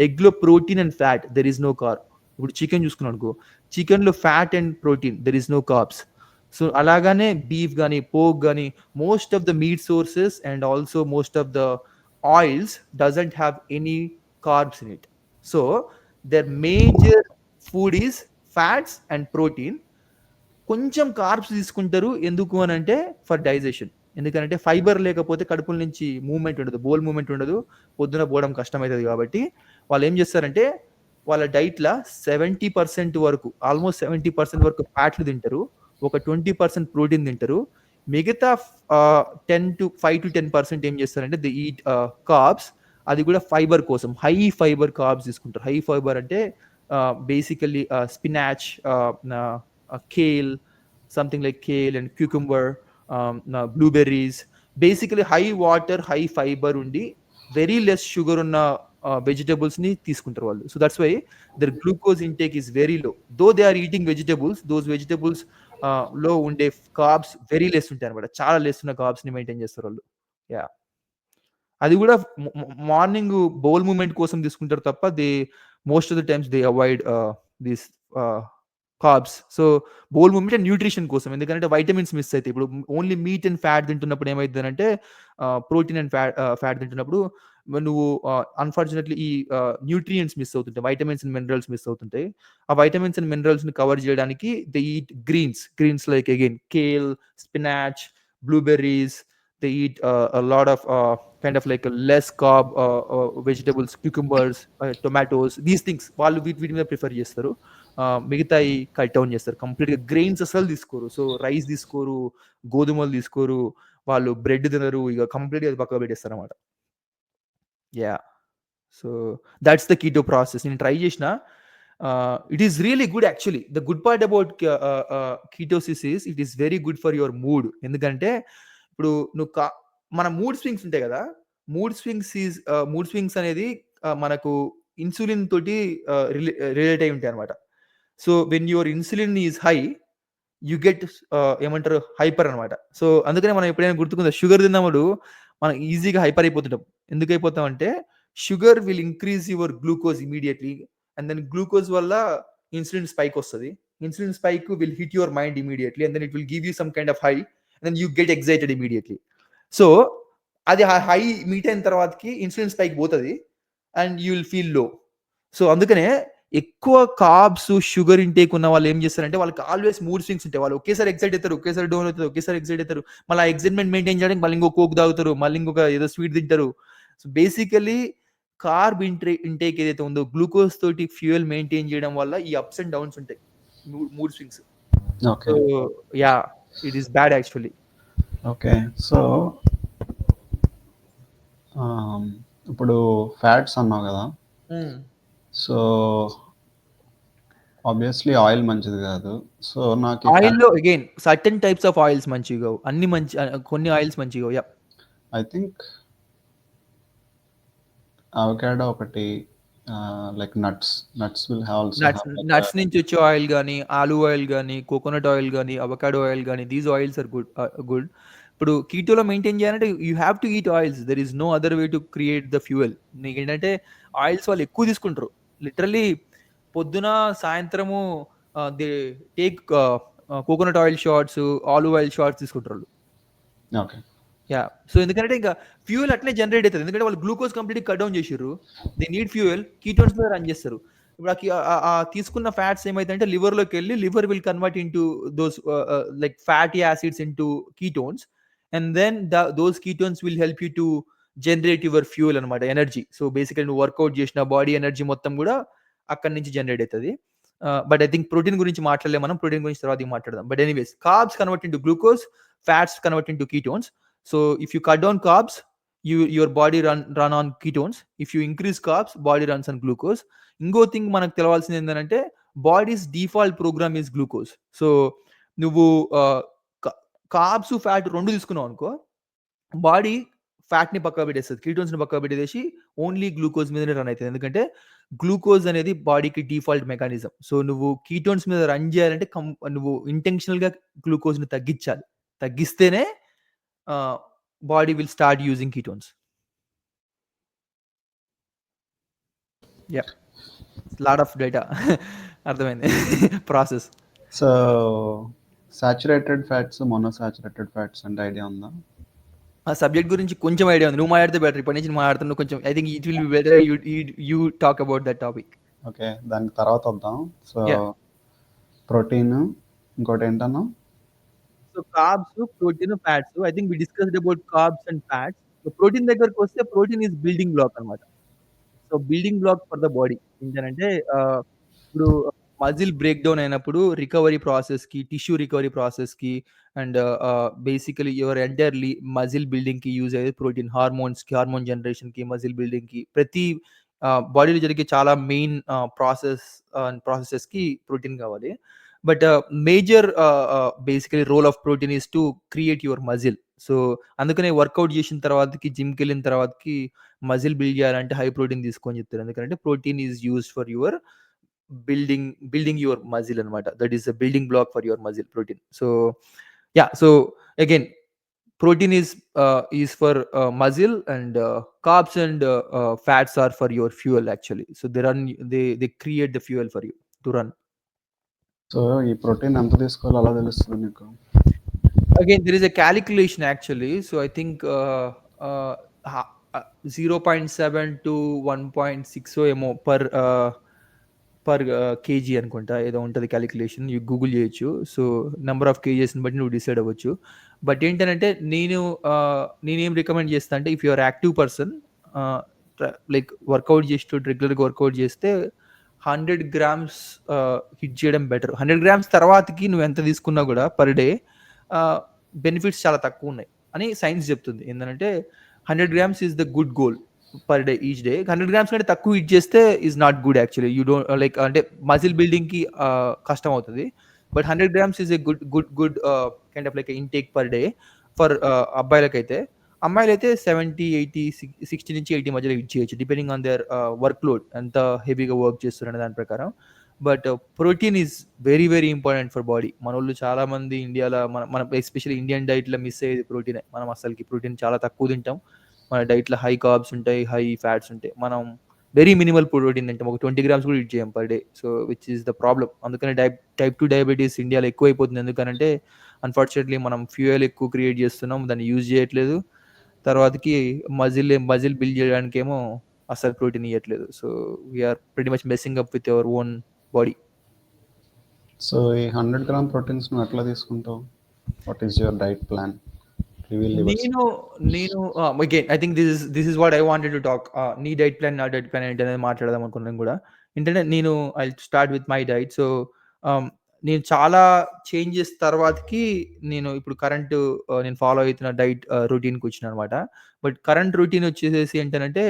ఎగ్లో protein and fat, there is no carb. ఇప్పుడు చికెన్ చూసుకున్నాం అనుకో, చికెన్లో fat and protein, there is no carbs. So అలాగానే బీఫ్ కానీ పోక్ కానీ most of the meat sources and also most of the oils doesn't have any carbs in it. So their major food is fats and protein. కొంచెం carbs తీసుకుంటారు. ఎందుకు అని అంటే for digestion. ఎందుకంటే fibre లేకపోతే కడుపుల నుంచి మూవ్మెంట్ ఉండదు, బోల్ మూవ్మెంట్ ఉండదు, పొద్దున పోవడం కష్టమవుతుంది. కాబట్టి వాళ్ళు ఏం చేస్తారంటే వాళ్ళ డైట్లో 70% వరకు, ఆల్మోస్ట్ 70% వరకు ఫ్యాట్లు తింటారు, ఒక 20% ప్రోటీన్ తింటారు. మిగతా 5 to 10% ఏం చేస్తారంటే ది ఈట్ కార్బ్స్. అది కూడా ఫైబర్ కోసం హై ఫైబర్ కార్బ్స్ తీసుకుంటారు. హై ఫైబర్ అంటే basically spinach, kale, something like kale and cucumber, blueberries. Basically high water, high fiber undi, very less sugar ఉన్న vegetables ని తీసుకుంటారు వాళ్ళు. So that's why their glucose intake is very low. Though they are eating vegetables, those vegetables లో ఉండే carbs very less ఉంటాయి అనమాట. చాలా less ఉన్న కార్బ్స్ ని మెయింటైన్ చేస్తారు వాళ్ళు. యా, అది కూడా మార్నింగ్ బౌల్ మూమెంట్ కోసం తీసుకుంటారు తప్ప they most of the times they avoid this carbs. So bowl moment and nutrition కోసం, ఎందుకంటే వైటమిన్స్ మిస్ అవుతాయి. ఇప్పుడు ఓన్లీ మీట్ అండ్ ఫ్యాట్ తింటున్నప్పుడు ఏమైంది అంటే ప్రోటీన్ అండ్ ఫ్యాట్ తింటున్నప్పుడు నువ్వు అన్ఫార్చునేట్లీ ఈ న్యూట్రియంట్స్ మిస్ అవుతుంటాయి, వైటమిన్స్ అండ్ మినరల్స్ మిస్ అవుతుంటాయి. ఆ వైటమిన్స్ అండ్ మినరల్స్ ని కవర్ చేయడానికి they eat greens like again kale, spinach, blueberries. They eat a lot of kind of like a less carb vegetables, cucumbers, tomatoes, these things వాళ్ళు వీటి మీద prefer చేస్తారు. మిగతాయి cut down చేస్తారు కంప్లీట్గా. Grains అసలు తీసుకోరు. సో రైస్ తీసుకోరు, గోధుమలు తీసుకోరు, వాళ్ళు బ్రెడ్ తినరు, ఇక కంప్లీట్గా అది పక్కకు పెట్టేస్తారు అనమాట. Yeah, so that's the keto process. నేను ట్రై చేసిన, it is really good actually. The good part about ketosis is it is very good for your mood. ఎందుకంటే ఇప్పుడు నువ్వు మన మూడ్ స్వింగ్స్ ఉంటాయి కదా, మూడ్ స్వింగ్స్ అనేది మనకు ఇన్సులిన్ తోటి రిలేట్ అయి ఉంటాయి అనమాట. So when your insulin is high, you get ఏమంటారు హైపర్ అనమాట. సో అందుకనే మనం ఎప్పుడైనా గుర్తుకుందా, షుగర్ తిన్నప్పుడు మనం ఈజీగా హైపర్ అయిపోతుంటాం. ఎందుకు అయిపోతాం అంటే sugar will increase your glucose immediately, and then glucose వల్ల ఇన్సులిన్ స్పైక్ వస్తుంది. Insulin spike will hit your mind immediately, and then it will give you some kind of high, and then you get excited immediately. So అది high meet అయిన తర్వాతకి insulin spike పోతుంది and you will feel low. So అందుకనే ఎక్కువ carbs, sugar intake ఉన్న వాళ్ళు ఏం చేస్తారంటే వాళ్ళకి ఆల్వేస్ మూడ్ స్వింగ్స్ ఉంటాయి. వాళ్ళు ఒకేసారి ఎక్సైట్ అవుతారు, ఒకేసారి డౌన్ అవుతారు, ఒకేసారి ఎక్సైట్ అవుతారు. మళ్ళీ ఆ ఎక్సైట్మెంట్ మెయింటైన్ చేయడానికి మళ్ళీ ఇంకో కోక్ తాగుతారు, మళ్ళీ ఇంకొక ఏదో స్వీట్ తింటారు. సో బేసికలీ కార్బ్ ఇంటేక్ ఏదైతే ఉందో గ్లూకోజ్ తోటి ఫ్యూయల్ మెయింటైన్ చేయడం వల్ల ఈ అప్స్ అండ్ డౌన్స్ ఉంటాయి, mood swings. So yeah, it is bad actually. Okay, so ఇప్పుడు ఫ్యాట్స్ అన్నావు కదా, సో ఆబ్వియస్లీ ఆయిల్ మంచిది కాదు. సో నాకు ఆయిల్లో again certain types of oils మంచిగా, అన్ని మంచి, కొన్ని ఆయిల్స్ మంచిగా. యా, ఐ థింక్ అవకాడో ఒకటి, like nuts will have also nuts నుంచి వచ్చే ఆయిల్ కానీ, ఆలు ఆయిల్ కానీ, కోకోనట్ ఆయిల్ కానీ, అవకాడో ఆయిల్ కానీ, దీస్ ఆయిల్స్ ఆర్ గుడ్. ఇప్పుడు కీటోలో మెయింటైన్ చేయాలంటే you have to eat oils. There is no other way to create the fuel. నీకు ఏంటంటే ఆయిల్స్ వాళ్ళు ఎక్కువ తీసుకుంటారు. లిటరలీ పొద్దున సాయంత్రము they take coconut oil shots, olive oil shots తీసుకుంటారు. ఓకే, యా, సో ఎందుకంటే ఇంకా ఫ్యూయల్ అట్లే జనరేట్ అవుతుంది. ఎందుకంటే వాళ్ళు గ్లూకోజ్ కంప్లీట్ కట్ డౌన్ చేసారు, దే నీడ్ ఫ్యూయల్, కీటోన్స్ మీద రన్ చేస్తారు. ఇప్పుడు తీసుకున్న ఫ్యాట్స్ ఏమైతే లివర్ లోకి వెళ్ళి liver will convert into those like fatty acids into ketones, and then those ketones will help you to generate your fuel అనమాట, energy. So basically నువ్వు workout చేసిన బాడీ ఎనర్జీ మొత్తం కూడా అక్కడి నుంచి జనరేట్ అవుతుంది. బట్ ఐ థింక్ ప్రోటీన్ గురించి మాట్లాడలేము మనం, ప్రోటీన్ గురించి తర్వాత మాట్లాడదాం. But anyways, carbs convert into glucose, fats convert into ketones. So if you cut down carbs, your body run on ketones. If you increase carbs, body runs on glucose. ఇంకో thing మనకు తెలవాల్సింది ఏంటంటే body's default program is glucose. So నువ్వు carbs, fat రెండు తీసుకున్నావు అనుకో, body ఫ్యాట్ని పక్క పెట్టేస్తుంది, కీటోన్స్ని పక్క పెట్టేసి ఓన్లీ గ్లూకోజ్ మీదనే రన్ అవుతుంది. ఎందుకంటే గ్లూకోజ్ అనేది బాడీకి డిఫాల్ట్ మెకానిజం. సో నువ్వు కీటోన్స్ మీద రన్ చేయాలంటే నువ్వు ఇంటెన్షనల్గా గ్లూకోజ్ని తగ్గించాలి. తగ్గిస్తేనే body will start using ketones. Yeah, lot of data. అర్థమైంది process. So saturated fats, monosaturated fats అంటే ఐడియా ఉందా? ఆ సబ్జెక్ట్ గురించి కొంచెం ఐడియా ఉంది. నువ్వు మాట్లాడితే బెటర్. ఇప్పటి నుంచి మాట్లాడుతున్నావు కొంచెం. I think it will be better you talk about that topic. Okay, దానికి తర్వాత వద్దాం. So Yeah. ప్రోటీన్, ఇంకోటి ఏంటన్నా? So carbs, protein, fats. I think we discussed about carbs and fats. So protein దగ్గరకు వస్తే ప్రోటీన్ ఈజ్ బిల్డింగ్ బ్లాక్ అనమాట. So building block for the body ఏంటంటే ఇప్పుడు మజిల్ బ్రేక్ డౌన్ అయినప్పుడు రికవరీ ప్రాసెస్కి, tissue recovery ప్రాసెస్కి and basically your entirely muscle బిల్డింగ్కి use అయ్యేది ప్రోటీన్. హార్మోన్స్కి, హార్మోన్ జనరేషన్కి, మజిల్ బిల్డింగ్కి, ప్రతి బాడీలో జరిగే చాలా మెయిన్ ప్రాసెసెస్కి ప్రోటీన్ కావాలి. But major basically role of protein is to create your muscle. So అందుకనే వర్కౌట్ చేసిన తర్వాతకి, జిమ్కి వెళ్ళిన తర్వాతకి మజిల్ బిల్డ్ చేయాలంటే హై ప్రోటీన్ తీసుకోని చెప్తారు. ఎందుకంటే protein is used for your building your muscle అనమాట. That is the building block for your muscle, protein. So yeah, so again protein is for muscle, and carbs and fats are for your fuel actually. So they create the fuel for you to run. So ఈ protein ఎంత తీసుకోవాలో అలా తెలుస్తుంది నీకు? Again, there is a calculation actually. So I think 0.7 to 1.6 ఏమో per KG అనుకుంటా ఏదో ఉంటుంది క్యాలిక్యులేషన్. యూ గూగుల్ చేయొచ్చు. సో నెంబర్ ఆఫ్ కేజెస్ని బట్టి నువ్వు డిసైడ్ అవ్వచ్చు. బట్ ఏంటంటే నేనేం రికమెండ్ చేస్తా అంటే, if you're active person, like workout చేస్తూ రెగ్యులర్గా వర్కౌట్ చేస్తే 100 grams హిట్ చేయడం బెటర్. 100 grams తర్వాతకి నువ్వు ఎంత తీసుకున్నా కూడా పర్ డే బెనిఫిట్స్ చాలా తక్కువ ఉన్నాయి అని సైన్స్ చెప్తుంది. ఏంటంటే 100 grams is the good goal per day each day. 100 grams కంటే తక్కువ హిట్ చేస్తే is not good actually. You don't like, అంటే మజిల్ బిల్డింగ్కి కష్టం అవుతుంది. But 100 grams is a good kind of like intake per day for అబ్బాయిలకైతే. అమ్మాయిలు అయితే 70, 80, 60 నుంచి 80 మధ్యలో హిట్ చేయొచ్చు, depending on their work load, ఎంత హెవీగా వర్క్ చేస్తున్నారు దాని ప్రకారం. But protein is very very important for body. మన వాళ్ళు చాలా మంది ఇండియాలో, మన ఎస్పెషల్లీ ఇండియన్ డైట్లో మిస్ అయ్యేది ప్రోటీనే. మనం అసలుకి ప్రోటీన్ చాలా తక్కువ తింటాం. మన డైట్లో హై కార్బ్స్ ఉంటాయి, హై ఫ్యాట్స్ ఉంటాయి. మనం వెరీ మినిమల్ ప్రోటీన్ తింటాం. ఒక 20 grams కూడా యూజ్ చేయం per day. So which is the problem. అందుకని టైప్ 2 డయాబెటీస్ ఇండియాలో ఎక్కువైపోతుంది. ఎందుకంటే అన్ఫార్చునేట్లీ మనం ఫ్యూయల్ ఎక్కువ క్రియేట్ చేస్తున్నాం, దాన్ని యూజ్ చేయట్లేదు. తర్వాతకి మజిల్ బిల్డ్ చేయడానికి ఏమో అసలు ప్రోటీన్ ఇవ్వట్లేదు. So we're pretty much messing up with our own body. So ఈ 100 grams ప్రోటీన్స్ నువ్వు ఎట్లా తీసుకుంటావు? What is your diet plan? నేను again I think this is what I wanted to talk. నీ డైట్ ప్లాన్, నా diet plan ఏంటనేది మాట్లాడదాం అనుకున్నాను కూడా. ఏంటంటే నేను I start with my diet. So నేను చాలా చేంజెస్ తర్వాతకి నేను ఇప్పుడు కరెంట్ నేను ఫాలో అవుతున్న డైట్ రొటీన్కి వచ్చిన అనమాట. బట్ కరెంట్ రొటీన్ వచ్చేసేసి ఏంటంటే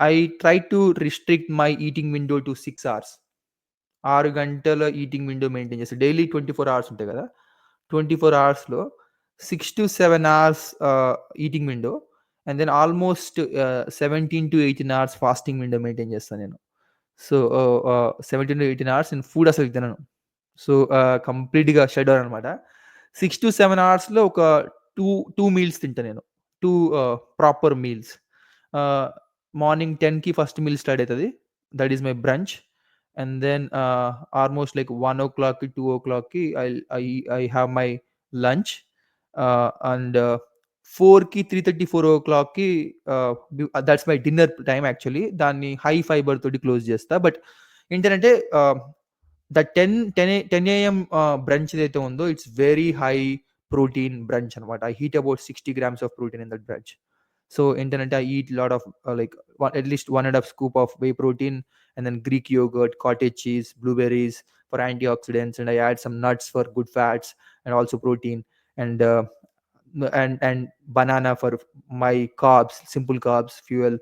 I try to restrict my eating window to 6 hours. 6 గంటల ఈటింగ్ విండో మెయింటైన్ చేస్తాను. డైలీ 24 hours ఉంటాయి కదా. 24 hours 6 to 7 hours eating window, and then almost 17 to 18 hours fasting window maintain చేస్తాను నేను. సో 17 to 18 hours నేను food అసలు తినను. So కంప్లీట్గా షట్ డౌన్ అనమాట. 6 to 7 hours ఒక టూ మీల్స్ తింటాను నేను. 2 ప్రాపర్ మీల్స్. మార్నింగ్ 10కి ఫస్ట్ మీల్ స్టార్ట్ అవుతుంది. That is my brunch. And then almost like 1 o'clock, 2 o'clock I have my lunch, and 4కి 3:30, 4 o'clock that's my dinner time actually. దాన్ని high fibre తోటి close చేస్తా. But ఏంటంటే the 10 AM brunch ఏదైతే ఉందో it's very high protein brunch అనమాట. I hit about 60 grams of protein in that brunch. So ఏంటంటే I eat lot of like at least 1.5 scoop of whey protein, and then Greek yogurt, cottage cheese, blueberries for antioxidants, and I add some nuts for good fats and also protein, and banana for my carbs, simple carbs, fuel.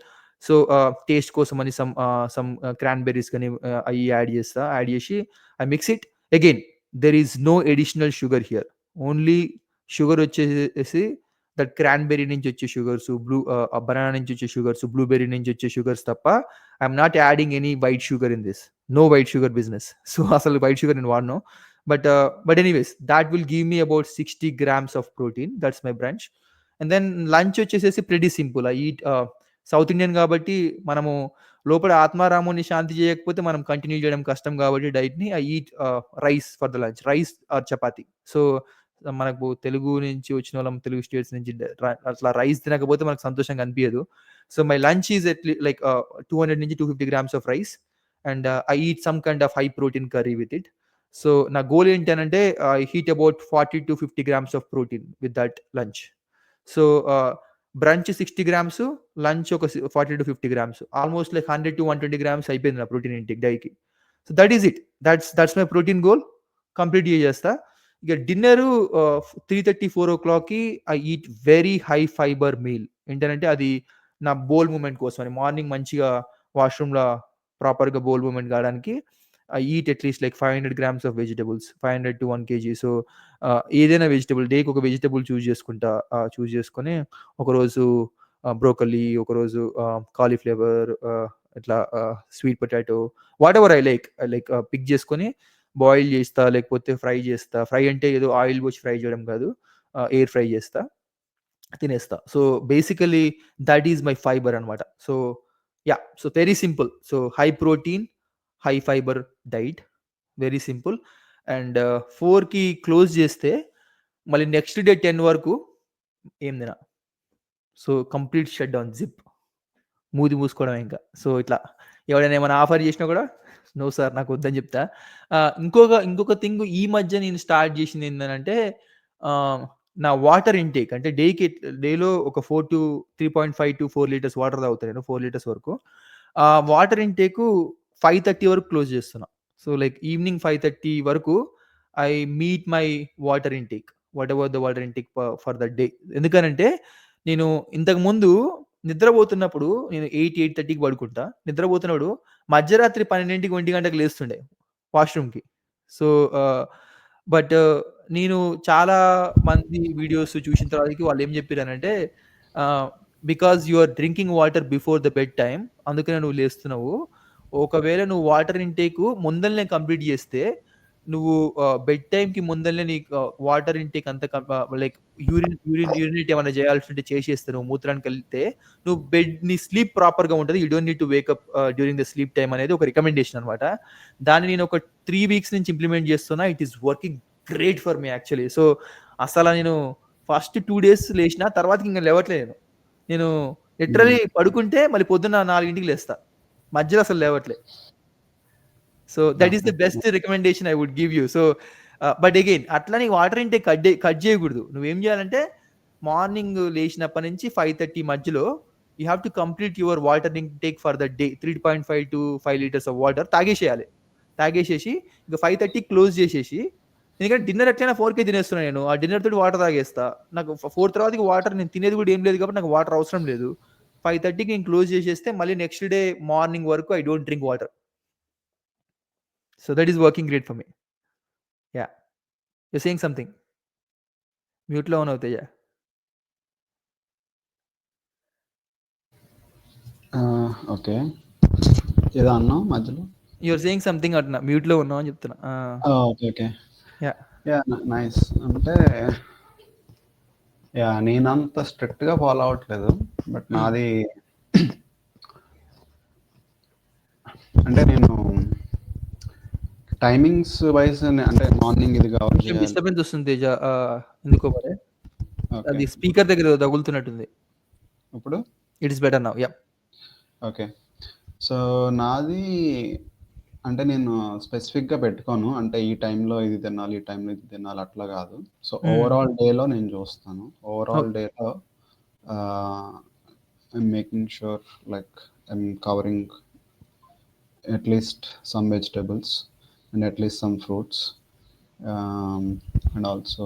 So taste కోసమని some cranberries కానీ అవి add చేసి I mix it. Again, there is no additional sugar here. Only sugar వచ్చేసి that cranberry నుంచి వచ్చే sugars, banana నుంచి వచ్చే sugars, blueberry నుంచి వచ్చే షుగర్స్ తప్ప I'm not adding any white sugar in this. No white sugar business. So అసలు white sugar నేను వాడను. But anyways, that will give me about 60 grams of protein. That's my brunch. And then lunch వచ్చేసేసి pretty simple. I eat south Indian కాబట్టి మనము లోపల ఆత్మారాముని శాంతి చేయకపోతే మనం continue చేయడం కష్టం కాబట్టి డైట్ని I eat rice for the lunch, rice or chapati. So మనకు తెలుగు నుంచి వచ్చిన వాళ్ళం, తెలుగు స్టేట్స్ నుంచి అట్లా రైస్ తినకపోతే మనకు సంతోషంగా అనిపించదు. So my lunch is like 200 నుంచి 250 grams of rice, and I eat some kind of high protein curry with it. So నా గోల్ ఏంటి అని అంటే I hit about 40 to 50 grams of protein with that lunch. So brunch 60 grams, lunch ఒక 40 to 50 grams, almost like 100 to 120 grams అయిపోయింది నా protein intake డైకి. So that is it, that's my protein goal. Complete చేసేస్తా. ఇక dinner 3:30, 4 o'clockకి I eat very high fibre meal. ఏంటంటే అది నా బోల్ మూమెంట్ కోసం అని, మార్నింగ్ మంచిగా వాష్రూమ్లో ప్రాపర్గా బోల్ మూమెంట్ కావడానికి I eat at least like 500 grams of vegetables, 500 to 1 kg. So ఏదైనా వెజిటబుల్, డేకి ఒక వెజిటబుల్ చూస్ చేసుకొని ఒకరోజు బ్రోకలీ, ఒకరోజు కాలీఫ్లవర్, ఇట్లా sweet potato, whatever I like pick చేసుకొని బాయిల్ చేస్తా, లేకపోతే ఫ్రై చేస్తా. ఫ్రై అంటే ఏదో ఆయిల్ పోసి ఫ్రై చేయడం కాదు, ఎయిర్ ఫ్రై చేస్తా, తినేస్తా. So basically that is my fibre అనమాట. So yeah, so very simple. So high protein, high fibre diet, very simple. And 4కి క్లోజ్ చేస్తే మళ్ళీ నెక్స్ట్ డే 10 వరకు ఏం తినా. So complete shut down, zip, మూది మూసుకోవడం ఇంకా. సో ఇట్లా ఎవడైనా ఏమైనా ఆఫర్ చేసినా కూడా నో సార్ నాకు వద్దని చెప్తా. ఇంకొక థింగ్ ఈ మధ్య నేను స్టార్ట్ చేసింది ఏంటంటే నా వాటర్ ఇంటేక్. అంటే డేలో ఒక 3.5 to 4 liters వాటర్ తాగుతాను నేను, 4 liters వరకు. వాటర్ ఇంటేక్ 5:30 వరకు క్లోజ్ చేస్తున్నా. సో లైక్ ఈవినింగ్ 5:30 వరకు I meet my water intake, what ever the water intake for the day. ఎందుకనంటే నేను ఇంతకుముందు నిద్రపోతున్నప్పుడు నేను 8:30కి పడుకుంటా. నిద్రపోతున్నప్పుడు మధ్యరాత్రి 12 1 గంటకు లేస్తుండే వాష్రూమ్కి. సో బట్ నేను చాలా మంది వీడియోస్ చూసిన తర్వాతకి వాళ్ళు ఏం చెప్పారనంటే because you are drinking water before the bed time, అందుకనే నువ్వు లేస్తున్నావు. ఒకవేళ నువ్వు వాటర్ ఇంటేక్ ముందల్నే కంప్లీట్ చేస్తే, నువ్వు బెడ్ టైంకి ముందల్నే నీకు వాటర్ ఇంటేక్ అంత లైక్ యూరినేట్ ఏమైనా చేయాల్సి ఉంటే చేసేస్తే, నువ్వు మూత్రానికి వెళ్తే నువ్వు నీ స్లీప్ ప్రాపర్గా ఉంటుంది. You don't need to wake up during the sleep time అనేది ఒక రికమెండేషన్ అనమాట. దాన్ని నేను ఒక 3 weeks నుంచి ఇంప్లిమెంట్ చేస్తున్నా. It is working great for me actually. So అసలు నేను ఫస్ట్ 2 days లేచిన తర్వాతకి ఇంకా లేవట్లేదు. నేను లిటరలీ పడుకుంటే మళ్ళీ పొద్దున్న 4కి లేస్తా, మధ్యలో అసలు లేవట్లే. So that is the best recommendation I would give you. So but again అట్లా నీ వాటర్ ఇంటేక్ కట్ చేయకూడదు. నువ్వేం చేయాలంటే మార్నింగ్ లేచినప్పటి నుంచి 5:30 మధ్యలో you have to complete your water intake for the day. 3.5 to 5 liters of water తాగేసేసి ఇంకా 5:30 క్లోజ్ చేసేసి, ఎందుకంటే డిన్నర్ ఎట్లయినా 4కే తినేస్తున్నాను నేను. ఆ డిన్నర్ తోటి వాటర్ తాగేస్తా. నాకు 4 తర్వాతకి వాటర్ నేను తినేది కూడా ఏం లేదు కాబట్టి నాకు వాటర్ అవసరం లేదు. 5:30కి నేను క్లోజ్ చేసేస్తే మళ్ళీ నెక్స్ట్ డే మార్నింగ్ వరకు I don't drink water. So that is working great for me. Yeah, you saying something. మ్యూట్లో ఆన్ అవుతాయా? ఓకే, ఏదో అన్నావు మధ్యలో. యూఆర్ సేయింగ్ సంథింగ్ అంటున్నా, మ్యూట్లో ఉన్నావు అని చెప్తున్నా. Okay okay, yeah yeah nice. అంటే యా నేనంత స్ట్రిక్ట్గా ఫాలో అవ్వట్లేదు, బట్ నాది అంటే నేను టైమింగ్స్ వైజ్ అంటే మార్నింగ్ ఇది కావాలి. డిస్టర్బెన్స్ వస్తుంది తేజ, ఎందుకో మరి. అది స్పీకర్ దగ్గర తగులుతున్నట్టుంది. ఇప్పుడు it is better now. Yeah okay. So నాది అంటే నేను స్పెసిఫిక్గా పెట్టుకోను, అంటే ఈ టైంలో ఇది తినాలి, ఈ టైంలో ఇది తినాలి అట్లా కాదు. సో ఓవరాల్ డేలో నేను చూస్తాను. ఓవరాల్ డేలో I'm making sure like I'm covering at least some vegetables and at least some fruits, and also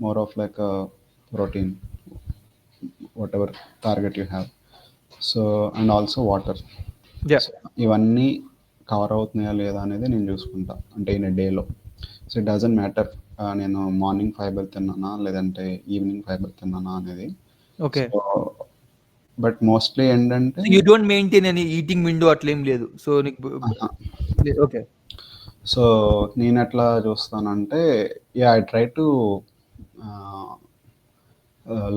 more of like a protein, whatever target you have. So and also water. Yeah. So, ఇవన్నీ cover అవుతున్నాయా లేదా అనేది నేను చూసుకుంటా, అంటే in డేలో. So it doesn't matter నేను morning fibre తిన్నానా లేదంటే ఈవినింగ్ ఫైబర్ తిన్నానా అనేది. ఓకే. బట్ మోస్ట్లీ ఏంటంటే you don't maintain any eating window అట్లేం లేదు. సో నీకు ఓకే. సో నేను ఎట్లా చూస్తానంటే ఐ ట్రై టు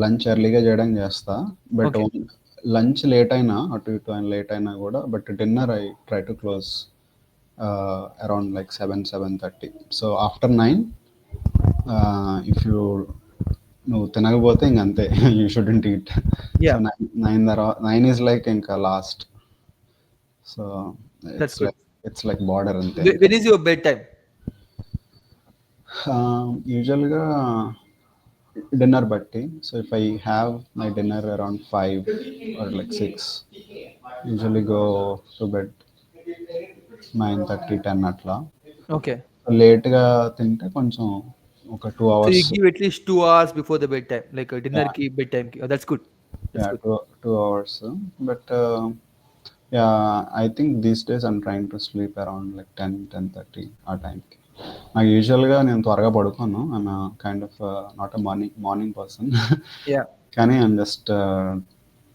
లంచ్ ఎర్లీగా చేయడానికి చేస్తా. But okay. లంచ్ లేట్ అయినా అటు ఇటు అయినా లేట్ అయినా కూడా but dinner I try to close around like 7:30. So after 9 if you నువ్వు తినకపోతే ఇంక అంతే you shouldn't eat. So yeah! 9 తర్వాత 9 ఈజ్ లైక్ ఇంకా last. So that's it's good. Like border అంతే ఇంకా. When is your bed time? యూజువల్గా dinner బట్టి. So if I have my dinner around 5 or like 6, usually go to bed 9:30, 10 అట్లా. Okay. లేట్గా తింటే కొంచెం ఒక 2 so you hours. Give at least 2 hours before the bed time. Like డిన్నర్‌కి, bed టైమ్‌కి. That's good. That's good. 2 hours. But I think these days I'm trying to sleep around like 10:30 ఆ టైంకి. నాకు యూజువల్గా నేను త్వరగా పడుకోను. I'm kind of not a morning person. Yeah! కానీ I'm just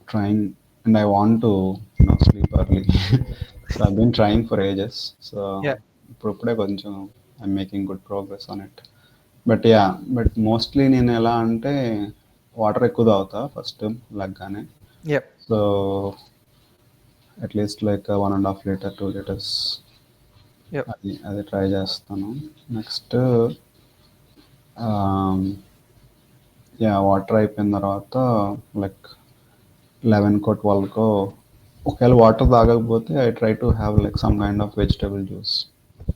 trying and I want to sleep early. So I been trying for ages. So yeah! ఇప్పుడే కొంచెం I'm making good progress on it. But mostly నేను ఎలా అంటే water ఎక్కువ తాగుతా first లగ్గానే. Yeah! So at least like 1.5 litre 2 litres yeah! అది try చేస్తాను. నెక్స్ట్ వాటర్ అయిపోయిన తర్వాత లైక్ 11కో 12కో ఒకవేళ వాటర్ తాగకపోతే I try to have like some kind of vegetable juice,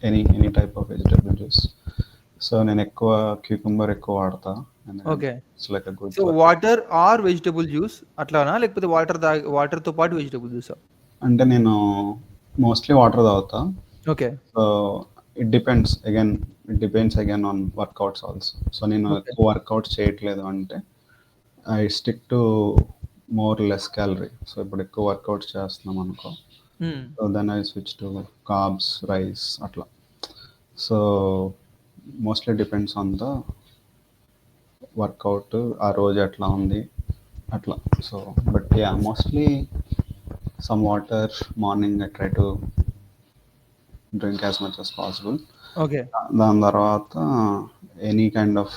any type of vegetable juice. So నేను ఎక్కువ క్యూకంబర్ ఎక్కువ వాడతా. Okay. It's like a good. So water or vegetable juice అట్లానా? లేకపోతే వాటర్‌తో పాటు వెజిటబుల్ జ్యూసా? అంటే నేను మోస్ట్లీ వాటర్ తాగుతా. Okay. So it depends again on workouts also. So నేను ఓకే. ఎక్కువ వర్కౌట్స్ చేయట్లేదు అంటే I stick to more less calorie. So ఇప్పుడు ఎక్కువ వర్కౌట్స్ చేస్తున్నాం అనుకో, hmm. So then I switch to carbs, rice అట్లా. So mostly depends on the workout, ఆ రోజు ఎట్లా ఉంది అట్లా. So but mostly some water morning I try to drink as much as possible. Okay. దాని తర్వాత ఎనీ కైండ్ ఆఫ్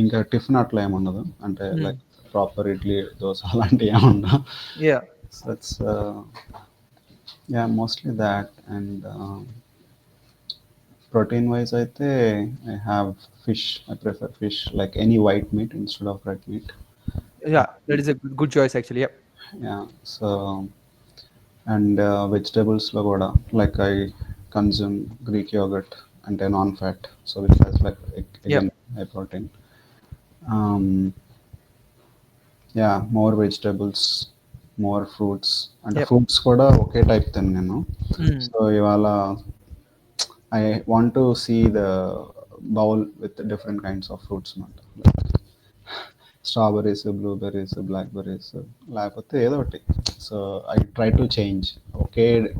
ఇంకా tiffin అట్లా ఏముండదు. అంటే హ్మ్. లైక్ ప్రాపర్ ఇడ్లీ, దోశ అలాంటివి ఏముండవు. Yeah! So it's mostly that. And protein wise అయితే I have fish. I prefer fish like any white meat instead of red meat. Yeah! That is a good choice actually. Yeah! So and వెజిటబుల్స్లో కూడా like I consume Greek yogurt అంటే non fat, so which has like again high protein. More vegetables, more fruits. అంటే fruits కూడా ఒకే type తిను నేను. So ఇవాళ I want to see the bowl with different kinds of fruits అనమాట. Strawberries, blueberries, blackberries, లేకపోతే ఏదో ఒకటి. So I try to change.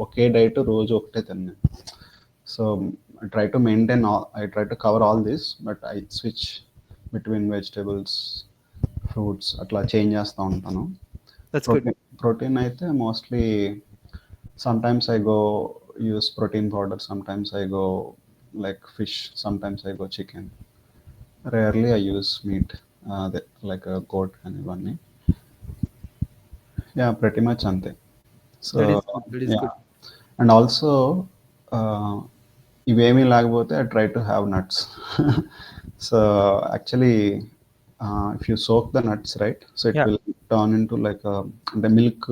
ఒకే డైట్ రోజు ఒకటే తిన్నాను. So I try to cover all this, but I switch between vegetables, fruits అట్లా change చేస్తూ ఉంటాను. ప్రోటీన్ అయితే mostly sometimes I go use protein powder, sometimes I go like fish, sometimes I go chicken. Rarely I use meat, అదే like goat అని ఇవన్నీ. pretty much అంతే. So that is good. And also ఇవేమీ లేకపోతే I try to have nuts. So actually if you soak the nuts right, so it will turn in to like అంటే milk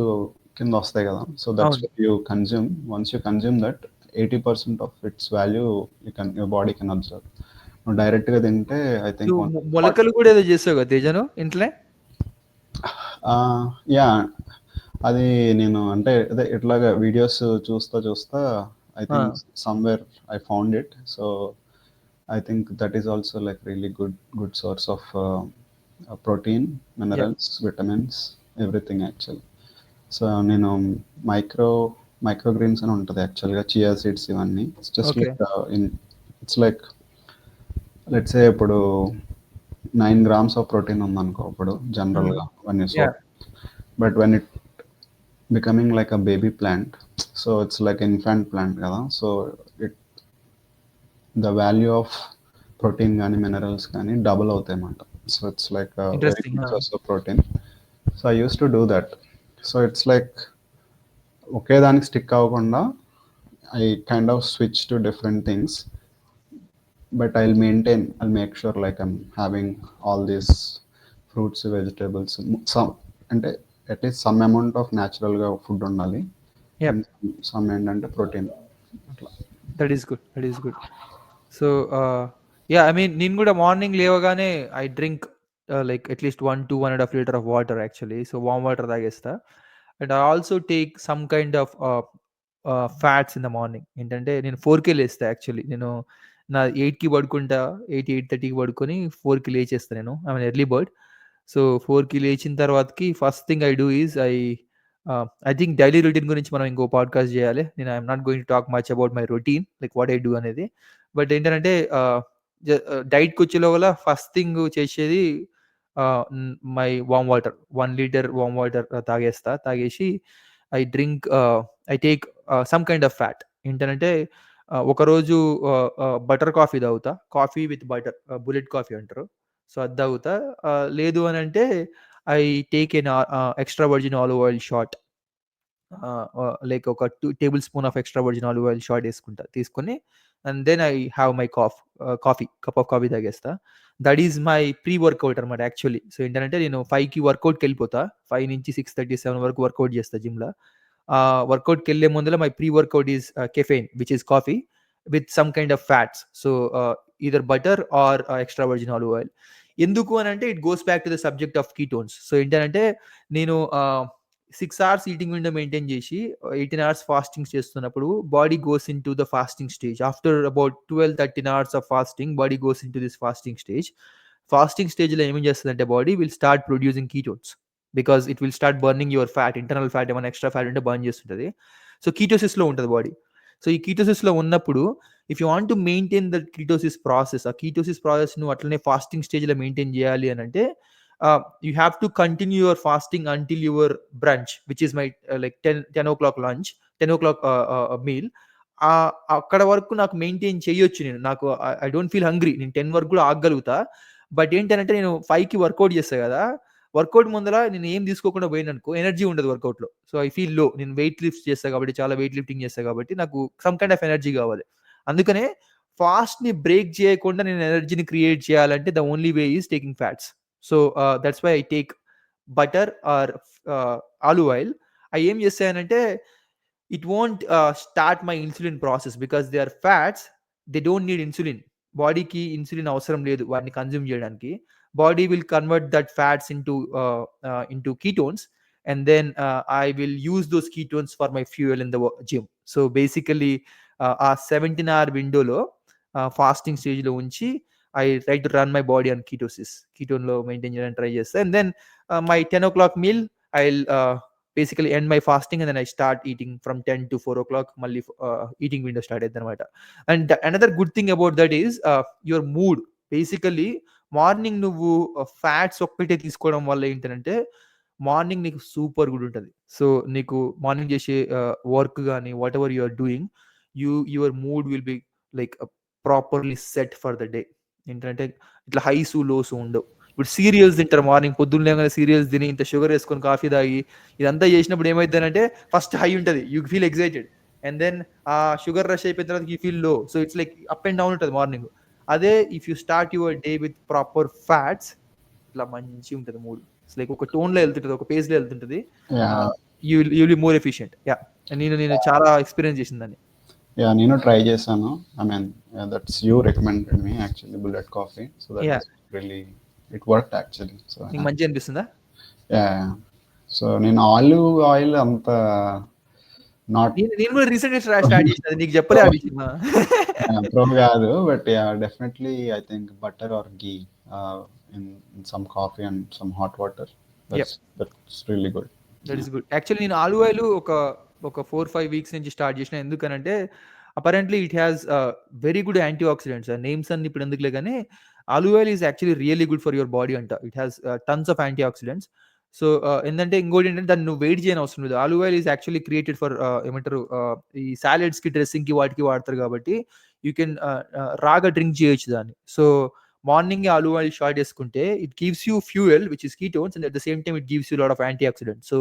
కింద వస్తాయి కదా. So that's you consume. Once you consume that 80% of it's value your body can observe. నువ్వు డైరెక్ట్గా తింటే I think మొలకలు కూడా ఏదో చేసావు కదా తేజను ఇంట్లో. అది నేను అంటే అదే ఇట్లాగా వీడియోస్ చూస్తా I think somewhere I found it. So I think that is also like really good source of protein, minerals, vitamins, everything actually. So నేను మైక్రోగ్రీన్స్ అని ఉంటుంది యాక్చువల్గా, చియా సీడ్స్ ఇవన్నీ. It's just like it's like let's say ఇప్పుడు 9 grams of protein ఉందనుకో ఇప్పుడు జనరల్గా one you soak. But when it becoming like a baby plant, so it's like infant plant kada. So the value of protein కానీ minerals కానీ double అవుతాయి అన్నమాట. So it's like very interesting. Good source of protein. So I use to do that. So it's like ఒకే దానికి stick అవ్వకుండా I kind of switch to different things, but I'll make sure like I'm having all these fruits, vegetables, some అంటే at least some amount of న్యాచురల్గా food ఉండాలి, yup. And some ఏంటంటే protein అట్లా. That is good, that is good. So yeah, I mean నేను కూడా morning లేవగానే I drink like at least 1 to 1.5 litre of water actually. So warm water తాగేస్తా. And I also take some kind of fats in the morning. ఏంటంటే నేను 4కే లేస్తా actually. నేను నా 8కి పడుకుంటా, 8:30కి పడుకొని 4కి లేచేస్తా. నేను I mean early bird. So 4కి లేచిన తర్వాతకి first thing I do is I think daily routine గురించి మనం ఇంకో పాడ్కాస్ట్ చేయాలి. నేను I'm not going to talk much about my routine, like what I do అనేది. బట్ ఏంటంటే డైట్కి వచ్చే లోపల ఫస్ట్ థింగ్ చేసేది my warm water, 1 litre warm water తాగేస్తా. తాగేసి I take some kind of fat. ఏంటంటే ఒకరోజు బటర్ కాఫీ తాగుతా, coffee with butter, bullet coffee అంటారు. సో అది తాగుతా. లేదు అని అంటే I take an extra virgin olive oil shot, like ఒక 2 tablespoon of extra virgin olive oil shot వేసుకుంటా. తీసుకొని and then I have my cup of coffee తాగేస్తా. That is my pre workout అనమాట యాక్చువల్లీ. సో ఏంటంటే నేను 5కి వర్కౌట్కి వెళ్ళిపోతా. 5 నుంచి 6:30, 7 వరకు వర్కౌట్ చేస్తా జిమ్లో. వర్కౌట్కి వెళ్ళే ముందర my pre work out is caffeine, which is coffee with some kind of fats. So either butter are extra virgin olive oil. ఎందుకు అని అంటే it goes back to the subject of ketones. So ఏంటంటే నేను 6 hours eating window maintain చేసి 18 hours fasting చేస్తున్నప్పుడు body goes in to the fasting stage. After about 12-13 hours of fasting body goes in to this fasting stage. Fasting స్టేజ్లో ఏమేం చేస్తుందంటే body will start producing ketones, because it will start burning your fat. Internal fat ఏమైనా extra fat ఉంటే burn చేస్తుంటుంది. So కీటోసిస్లో ఉంటుంది body. So ఈ కీటోసిస్లో ఉన్నప్పుడు if you want to maintain the ketosis process, ఆ కీటోసిస్ ప్రాసెస్ నువ్వు అట్లనే ఫాస్టింగ్ స్టేజ్లో మెయింటైన్ చేయాలి అని అంటే you have to continue your fasting until your brunch, which is my like 10 o'clock lunch, 10 o'clock meal. అక్కడ వరకు నాకు మెయింటైన్ చేయొచ్చు. నాకు ఐ డోంట్ ఫీల్ హంగ్రీ. నేను 10 వరకు కూడా ఆగగలుగుతా. బట్ ఏంటంటే నేను 5కి వర్కౌట్ చేస్తా కదా, వర్కౌట్ ముందర నేను ఏం తీసుకోకుండా పోయిననుకో ఎనర్జీ ఉండదు వర్కౌట్లో. సో ఐ ఫీల్ లో. నేను వెయిట్ లిఫ్ట్ చేస్తా కాబట్టి, చాలా వెయిట్ లిఫ్టింగ్ చేస్తా కాబట్టి నాకు సమ్ కైండ్ ఆఫ్ ఎనర్జీ కావాలి. అందుకనే ఫాస్ట్ని బ్రేక్ చేయకుండా నేను ఎనర్జీని క్రియేట్ చేయాలంటే the only way is taking fats. So that's why I take butter or olive oil. I ఏం చేస్తానంటే it won't start my insulin process because they are fats. They don't need insulin. బాడీకి insulin అవసరం లేదు వాటిని consume చేయడానికి. Body will convert that fats into ketones, and then I will use those ketones for my fuel in the gym. So basically ఆ 17-hour విండోలో fasting స్టేజ్లో ఉంచి I try to run my body on ketosis. Ketone లో maintain చేయడానికి try చేస్తా. And then my 10 o'clock meal, I'll basically end my fasting and then I start eating from 10 to 4 o'clock. మళ్ళీ eating window start అయ్యింది అనమాట. And another good thing about that is your mood. Basically morning నువ్వు fats ఒక్కటే తీసుకోవడం వల్ల ఏంటంటే morning నీకు super good ఉంటుంది. సో నీకు మార్నింగ్ చేసే వర్క్ కానీ whatever you are doing, your mood will be like properly set for the day. ఏంటంటే ఇట్లా హైస్ లోస్ ఉండవు. ఇప్పుడు సీరియల్స్ తింటారు మార్నింగ్, పొద్దున్న సీరియల్స్ తిని ఇంత షుగర్ వేసుకొని కాఫీ తాగి ఇదంతా చేసినప్పుడు ఏమైందంటే ఫస్ట్ హై ఉంటుంది, you feel excited, and then ఆ షుగర్ రష్ అయిపోయిన తర్వాత you feel low. So it's like up and down ఉంటుంది మార్నింగ్. అదే if you start your day with proper fats, ఇట్లా మంచిగా ఉంటుంది మూడ్. ఇట్స్ లైక్ ఒక టోన్లో వెళ్తుంటుంది, ఒక పేజ్లో వెళ్తుంటుంది. You will be more efficient. Yeah, నేను చాలా ఎక్స్పీరియన్స్ చేసిందని. నేను ట్రై చేశాను. I mean that's you recommended me actually bullet coffee. So that is really it worked actually. So నీకు మంచిగా అనిపిస్తుందా? సో నేను ఆలివ్ ఆయిల్ అంత నాట్, నేను కూడా రీసెంట్గా స్టార్ట్ చేసినది, నీకు చెప్పలే ఆ విషయం. ప్రో కాదు, but definitely I think butter are ghee in some coffee and some hot water. That's really good. That is good. Actually నేను ఆలివ్ ఆయిల్ ఒక 4-5 weeks నుంచి స్టార్ట్ చేసిన. ఎందుకనంటే apparently it has very good antioxidants. Names అన్ని ఇప్పుడు ఎందుకులే కానీ olive oil is actually really good for your body అంట. It has tons of anti oxidants. So ఏంటంటే ఇంకోటి ఏంటంటే దాన్ని నువ్వు వెయిట్ చేయని అవసరం లేదు. Olive oil is actually created for ఏమంటారు ఈ సాలడ్స్‌కి, డ్రెస్సింగ్‌కి వాటికి వాడతారు కాబట్టి యూ కెన్ రాగా డ్రింక్ చేయొచ్చు దాన్ని. So morning olive oil shot చేసుకుంటే it gives you fuel which is ketones and at the same time it gives you lot of anti oxidants. So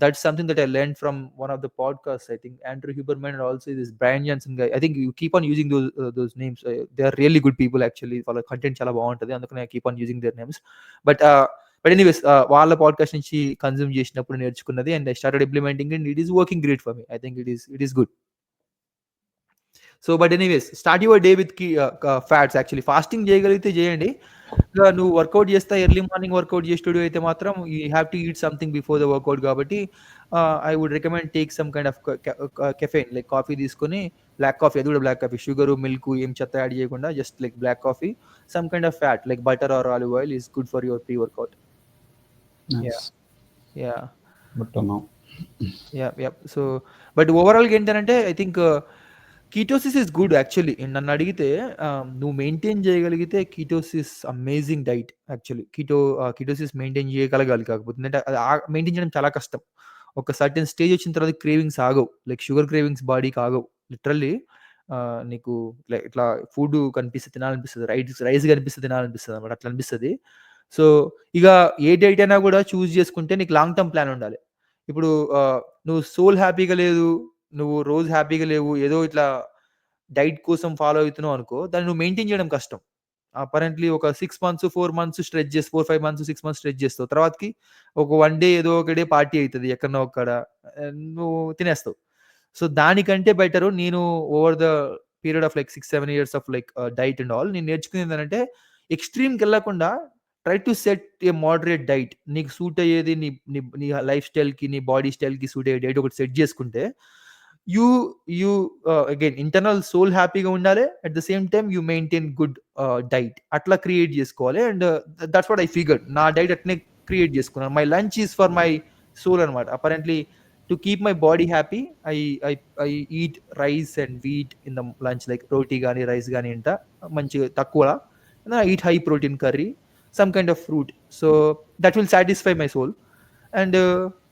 that's something that I learned from one of the podcasts. I think Andrew Huberman and also this Brian Johnson guy. I think you keep on using those names. They are really good people actually. వాళ్ళ content చాలా బాగుంటది, అందుకని I keep on using their names. But anyways, వాళ్ళ podcast నుంచి consume చేసినప్పుడు నేర్చుకున్నది and I started implementing it and it is working great for me. I think it is good. So but anyways start your day with fats. Actually fasting చేయగలిగితే చేయండి. నువ్వు work out చేస్తా early morning workout చేసేటోడు అయితే మాత్రం you have to eat something before the workout కాబట్టి I would recommend take some kind of caffeine like coffee తీసుకొని, black coffee, అది కూడా బ్లాక్ కాఫీ, షుగర్ మిల్క్ ఏం చెత్త యాడ్ చేయకుండా just like black coffee, some kind of fat like butter or olive oil is good for your pre workout. So but ఓవరాల్గా ఏంటంటే I think ketosis is good actually. నన్ను అడిగితే నువ్వు maintain చేయగలిగితే ketosis amazing diet actually. Ketosis maintain చేయగలగాలి, కాకపోతే అంటే maintain చేయడం చాలా కష్టం. ఒక సర్టెన్ స్టేజ్ వచ్చిన తర్వాత క్రేవింగ్స్ ఆగవు, లైక్ షుగర్ క్రేవింగ్స్ బాడీకి ఆగవు లిటరల్లీ. నీకు ఇట్లా ఫుడ్ కనిపిస్తే తినాలనిపిస్తుంది, రైస్ కనిపిస్తే తినాలనిపిస్తుంది అనమాట, అట్లా అనిపిస్తుంది. సో ఇక ఏ డైట్ అయినా కూడా చూస్ చేసుకుంటే నీకు లాంగ్ టర్మ్ ప్లాన్ ఉండాలి. ఇప్పుడు నువ్వు సోల్ హ్యాపీగా లేదు, నువ్వు రోజు హ్యాపీగా లేవు, ఏదో ఇట్లా డైట్ కోసం ఫాలో అవుతున్నావు అనుకో, దాన్ని నువ్వు మెయింటైన్ చేయడం కష్టం. అపరెంట్లీ ఒక 6 months 4 months స్ట్రెచ్ చేసి 4-5 months 6 months స్ట్రెచ్ చేస్తావు, తర్వాతకి ఒక 1 day ఏదో ఒక డే పార్టీ అవుతుంది ఎక్కడో ఒక్కడ, నువ్వు తినేస్తావు. సో దానికంటే బెటరు నేను over the period of like 6-7 years of like diet and all నేను నేర్చుకునేది ఏంటంటే ఎక్స్ట్రీమ్కి వెళ్ళకుండా try to set A moderate diet. నీకు సూట్ అయ్యేది, నీ లైఫ్ స్టైల్కి, నీ బాడీ స్టైల్కి సూట్ అయ్యే డైట్ ఒకటి సెట్ చేసుకుంటే you again internal soul హ్యాపీగా ఉండాలి, at the same time you maintain good diet అట్లా క్రియేట్ చేసుకోవాలి. And that's what I figured. నా డైట్ అట్నే క్రియేట్ చేసుకున్నాను. My lunch is for my soul అనమాట. Apparently to keep my body happy I eat rice and wheat in the lunch, like roti కానీ rice కానీ ఇంట మంచిగా తక్కువ, I eat high protein curry, some kind of fruit. So that will satisfy my soul. And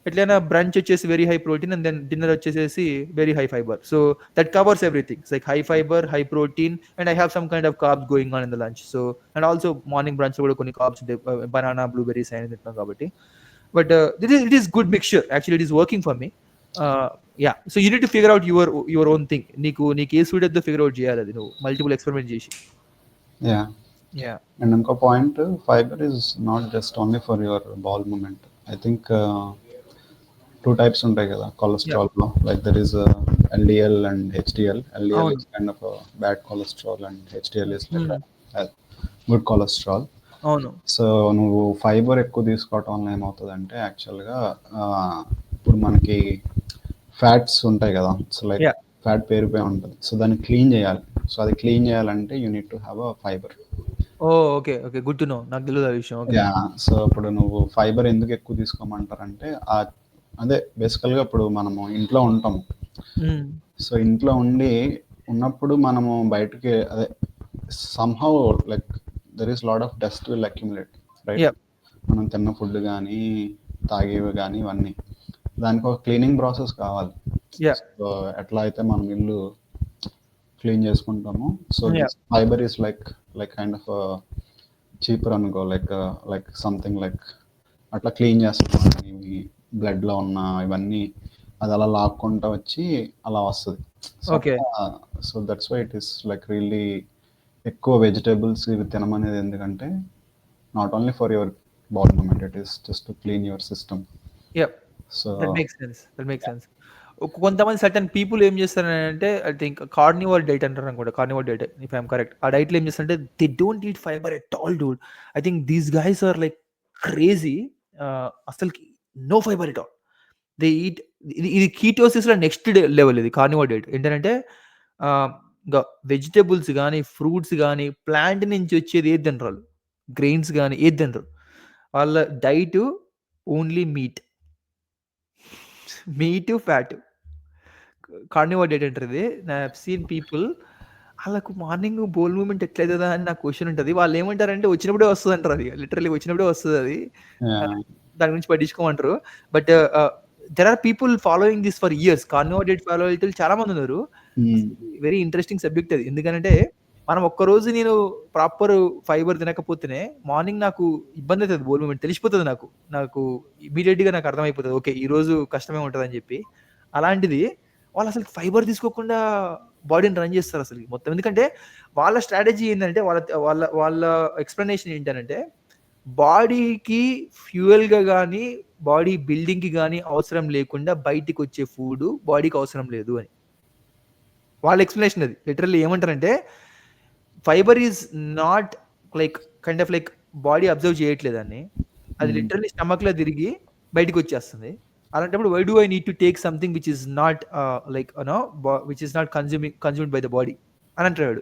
ఎట్లైనా brunch వచ్చేసి very high protein and then dinner వచ్చేసి very high fibre. So that covers everything, like high fibre, high protein, and I have some kind of carbs going on in the lunch. So and also morning branch కూడా కొన్ని carbs ఉంటాయి, banana, blueberries అని తింటాం కాబట్టి. But it is good mixture actually, it is working for me. Yeah, so you need to figure out your own thing. నీకు ఏ suit అవుతుందో figure out చేయాలి, అది నువ్వు మల్టిపుల్ ఎక్స్పెరిమెంట్ చేసి. అండ్ ఇంకో point, fibre is not just only for your ball movement. I think 2 types ఉంటాయి కదా cholesterol లో, like there is LDL and HDL. LDL is kind of a bad cholesterol and HDL is like a good cholesterol. అవును. So నువ్వు fibre ఎక్కువ తీసుకోవటం వల్ల ఏమవుతుందంటే యాక్చువల్గా ఇప్పుడు మనకి ఫ్యాట్స్ ఉంటాయి కదా, సో లైక్ ఫ్యాట్ పేరుపోయి ఉంటుంది, సో దాన్ని క్లీన్ చేయాలి. సో అది క్లీన్ చేయాలంటే you need to have a fibre. Okay okay, good to know, నాకు తెలియదు ఆ విషయం. సో ఇప్పుడు నువ్వు ఫైబర్ ఎందుకు ఎక్కువ తీసుకోమంటారంటే అదే బేసికల్గా ఇప్పుడు మనము ఇంట్లో ఉంటాము, సో ఇంట్లో ఉన్నప్పుడు మనము బయటకి అదే somehow like there is lot of dust will accumulate, right? మనం తిన్న ఫుడ్ కానీ తాగేవి కానీ ఇవన్నీ, దానికి ఒక క్లీనింగ్ ప్రాసెస్ కావాలి. సో ఎట్లా అయితే మనం ఇల్లు క్లీన్ చేసుకుంటాము, so fibre is like kind of cheaper అనుకో, లైక్ సంథింగ్ లైక్ అట్లా క్లీన్ చేస్తాం. ఇవి బ్లడ్లో ఉన్న ఇవన్నీ అది అలా లాక్కుంటా వచ్చి అలా వస్తుంది. So that's why it is like really ఎక్కువ వెజిటేబుల్స్ ఇవి తినమనేది, ఎందుకంటే not only for your body movement, it is just to clean your system. So that makes sense. కొంతమంది సర్టన్ పీపుల్ ఏం చేస్తారంటే ఐ థింక్ కార్నివోర్ డైట్ అంటారు అనుకుంటా, carnivore diet if I'm correct. ఆ డైట్లో ఏం చేస్తారంటే they don't eat fiber at all dude. I think these guys are like crazy. అసలుకి no fibre at all they eat. ఇది కీటోసిస్లో నెక్స్ట్ లెవెల్ ఇది carnivore diet. ఏంటంటే ఇంకా వెజిటేబుల్స్ కానీ ఫ్రూట్స్ కానీ ప్లాంట్ నుంచి వచ్చేది ఏది తినరు, గ్రెయిన్స్ కానీ ఏది తినరు. వాళ్ళ diet only meet fat. Carnivore diet అంటారు ఇది. ఐ హావ్ సీన్ పీపుల్, వాళ్ళకు మార్నింగ్ బోల్ మూమెంట్ ఎట్లయితుందా అని నాకు క్వశ్చన్ ఉంటుంది. వాళ్ళు ఏమంటారంటే వచ్చినప్పుడే వస్తుంది అంటారు, అది లిటరల్లీ వచ్చినప్పుడే వస్తుంది అది. దాని గురించి పట్టించుకోమంటారు. But there are people following this for years. కార్నివోహైడ్రేట్ ఫాలో అయ్యేటోళ్ళు చాలా మంది ఉన్నారు. వెరీ ఇంట్రెస్టింగ్ సబ్జెక్ట్ అది. ఎందుకంటే మనం ఒక్కరోజు నేను ప్రాపర్ ఫైబర్ తినకపోతేనే మార్నింగ్ నాకు ఇబ్బంది అవుతుంది, బోల్ మూమెంట్ తెలిసిపోతుంది. నాకు ఇమీడియట్ గా నాకు అర్థమైపోతుంది, ఓకే ఈ రోజు కష్టమే ఉంటుంది అని చెప్పి. అలాంటిది వాళ్ళు అసలు ఫైబర్ తీసుకోకుండా బాడీని రన్ చేస్తారు అసలు మొత్తం. ఎందుకంటే వాళ్ళ స్ట్రాటజీ ఏంటంటే, వాళ్ళ వాళ్ళ వాళ్ళ ఎక్స్ప్లెనేషన్ ఏంటంటే, బాడీకి ఫ్యూయల్ గా కానీ బాడీ బిల్డింగ్ కి కానీ అవసరం లేకుండా బయటికి వచ్చే ఫుడ్ బాడీకి అవసరం లేదు అని వాళ్ళ ఎక్స్ప్లెనేషన్. అది లిటరల్లీ ఏమంటారంటే, fiber is not like kind of like body absorb చేయట్లేదని, అది లిటరల్లీ స్టమక్ లో తిరిగి బయటికి వచ్చేస్తుంది. అలాంటప్పుడు why do I need to take something which is not like which is not consumed by the body అని అంటాడు.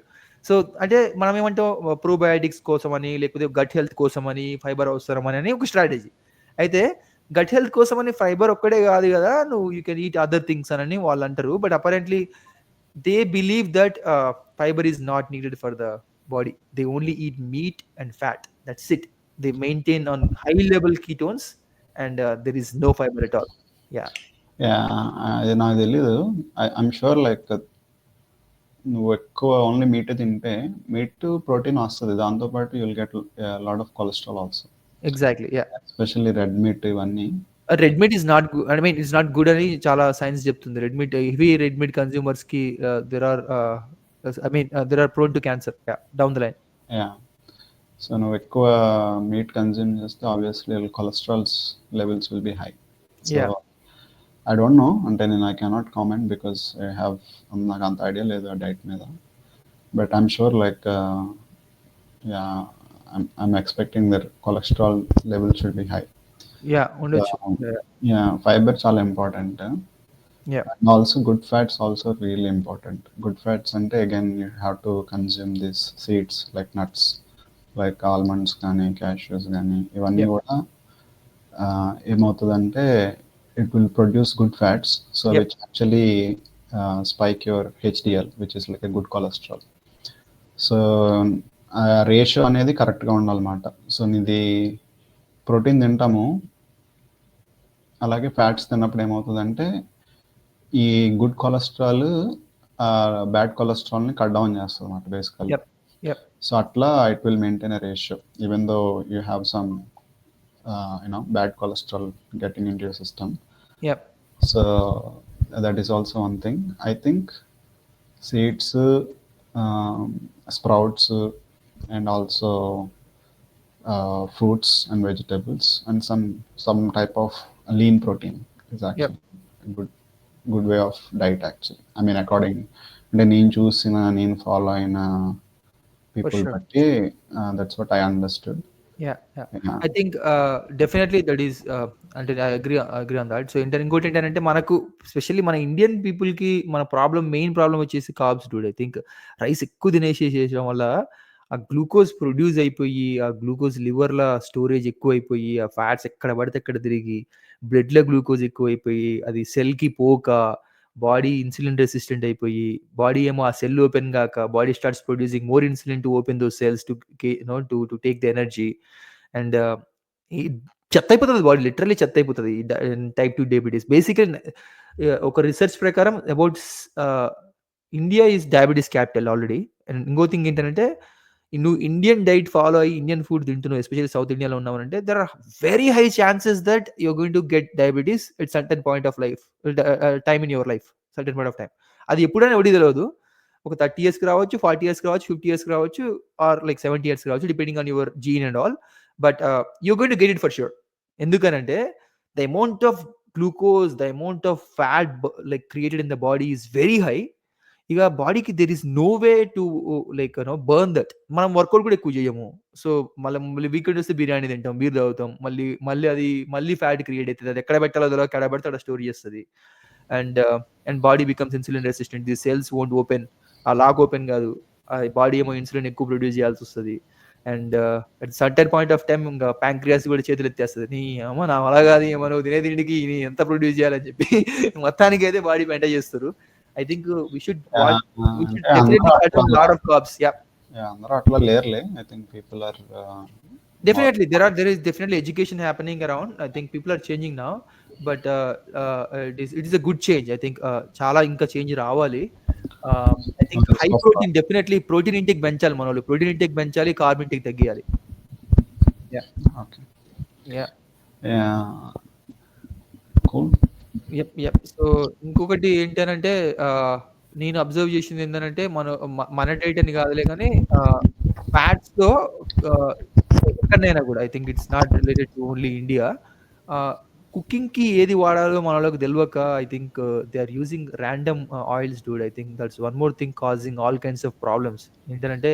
సో అంటే మనం ఏమంటాం, ప్రోబయాటిక్స్ కోసం అని, లేకపోతే గట్ హెల్త్ కోసం అని ఫైబర్ అవసరం అని ఒక స్ట్రాటజీ. అయితే గట్ హెల్త్ కోసం అని ఫైబర్ ఒక్కడే కాదు కదా, నువ్వు you can eat other things అని వాళ్ళు అంటారు. But apparently they believe that fiber is not needed for the body. They only eat meat and fat, that's it. They maintain on high level ketones and there is no fiber at all. Yeah నాకు తెలీదు. I'm sure like నువ్వు ఎక్కువ only meat తింటే meat protein వస్తుంది, దాంతోపాటు you'll get lot of cholesterol also. Exactly, yeah. Especially red meat ఇవన్నీ. Red meat is not good, I mean it's not good అని చాలా సైన్స్ చెప్తుంది. Red meat, heavy red meat consumers కి there are prone to cancer down the line. So నువ్వు ఎక్కువ meat consume చేస్తే obviously cholesterols levels will be high. So I don't know, అంటే నేను I cannot comment because నాకు అంత idea లేదు ఆ డైట్ మీద. But I'm sure like I'm expecting that cholesterol level should be high. Fibre చాలా important. Also good fats also really important. Good fats అంటే again you have to consume this seeds like nuts, like almonds కానీ cashews కానీ, ఇవన్నీ కూడా ఏమవుతుందంటే it will produce good fats, so which actually spike your HDL, which is like a good cholesterol. So ratio అనేది కరెక్ట్గా ఉండాలన్నమాట. So నీది protein తింటాము, అలాగే ఫ్యాట్స్ తిన్నప్పుడు ఏమవుతుందంటే ఈ గుడ్ కొలెస్ట్రాల్ బ్యాడ్ కొలెస్ట్రాల్ని కట్ డౌన్ చేస్తుంది అన్నమాట బేసికల్లీ. సో అట్లా it will maintain a ratio even though you have some bad cholesterol getting into your system. So that is also one thing. I think seeds, sprouts, and also fruits and vegetables, and some type of lean protein is actually a good way of diet actually. I mean, according to నేను చూసిన, నేను follow అయిన people బట్టి that's what I understood. I think definitely that is అంటే I agree on that. So ఇంకోటి ఏంటంటే, మనకు specially మన ఇండియన్ పీపుల్ కి మన మెయిన్ ప్రాబ్లం వచ్చేసి carbs Dude. I think rice ఎక్కువ తినేసేయడం వల్ల ఆ గ్లూకోజ్ ప్రొడ్యూస్ అయిపోయి, ఆ గ్లూకోజ్ లివర్ ల స్టోరేజ్ ఎక్కువ అయిపోయి, ఆ ఫ్యాట్స్ ఎక్కడ పడితే ఎక్కడ తిరిగి బ్లడ్ లో గ్లూకోజ్ ఎక్కువ అయిపోయి, అది సెల్ కి పోక బాడీ ఇన్సులిన్ రెసిస్టెంట్ అయిపోయి, బాడీ ఏమో ఆ సెల్ ఓపెన్ కాక body starts producing more insulin to open those cells to take the energy. And చెత్త అయిపోతుంది బాడీ, లిటరలీ చెత్త అయిపోతుంది టైప్ 2 డయాబెటీస్. బేసికలీ ఒక రీసెర్చ్ ప్రకారం about India is diabetes capital already. And ఇంకో థింగ్ ఏంటంటే, నువ్వు ఇండియన్ డైట్ ఫాలో అయ్యి ఇండియన్ ఫుడ్ తింటున్నావు, ఎస్పెషల్లీ సౌత్ ఇండియాలో ఉన్నావంటే, there are very high chances that you're going to get diabetes at certain point of life, time in your life, certain point of time. అది ఎప్పుడైనా ఎవరికి తెలియదు. ఒక 30 years రావచ్చు, 40 years రావచ్చు, 50 years రావచ్చు, ఆర్ లైక్ 70 years రావచ్చు, depending on your gene and all. But you're going to get it for sure. ఎందుకనంటే the amount of glucose, the amount of fat like created in the body is very high. ఇక బాడీకి there is no way to like burn that. మనం work out కూడా ఎక్కువ చేయము. So మళ్ళీ weekend వస్తే బిర్యానీ తింటాం, బీర్ తాగుతాం, మళ్ళీ ఫ్యాట్ క్రియేట్ అవుతుంది. అది ఎక్కడ పెట్టాలో తెలియదు, ఎక్కడ పెడితే అక్కడ స్టోర్ చేస్తుంది. And body becomes insulin resistant. The cells won't open, ఆ లాక్ ఓపెన్ కాదు, ఆ బాడీ ఏమో ఇన్సులిన్ ఎక్కువ ప్రొడ్యూస్ చేయాల్సి వస్తుంది. And at certain point of time ఇంకా ప్యాంక్రియాస్ కూడా చేతులు ఎత్తేస్తుంది. నీ అమ్మ నా అలా కాదు, ఏమో నువ్వు తినే తిండికి ఎంత ప్రొడ్యూస్ చేయాలని చెప్పి మొత్తానికి అయితే బాడీ మెయింటైన్ చేస్తారు. I think we should definitely cut a lot of carbs. అందరూ అట్లా లేరులే. I think people are Definitely, there is definitely education happening around. I think people are changing now, but it is a good change. I think చాలా ఇంకా change రావాలి. I think Okay, high so far. Protein definitely protein intake పెంచాలి మనోళ్ళు. Protein intake పెంచాలి, carb intake తగ్గియాలి. Okay. Yeah! Yeah. Cool. Yup. So ఇంకొకటి ఏంటనంటే నేను అబ్జర్వ్ చేసింది ఏంటనంటే మన డైట్ అని కాదులే కానీ ఫ్యాట్స్‌లో ఆహ్, ఎక్కడనైనా కూడా I think it's not related to only India. కుకింగ్‌కి ఏది వాడాలో మనోళ్ళకి తెలవక I think they are using random oils dude. I think that's one more thing causing all kinds of problems. ఏంటంటే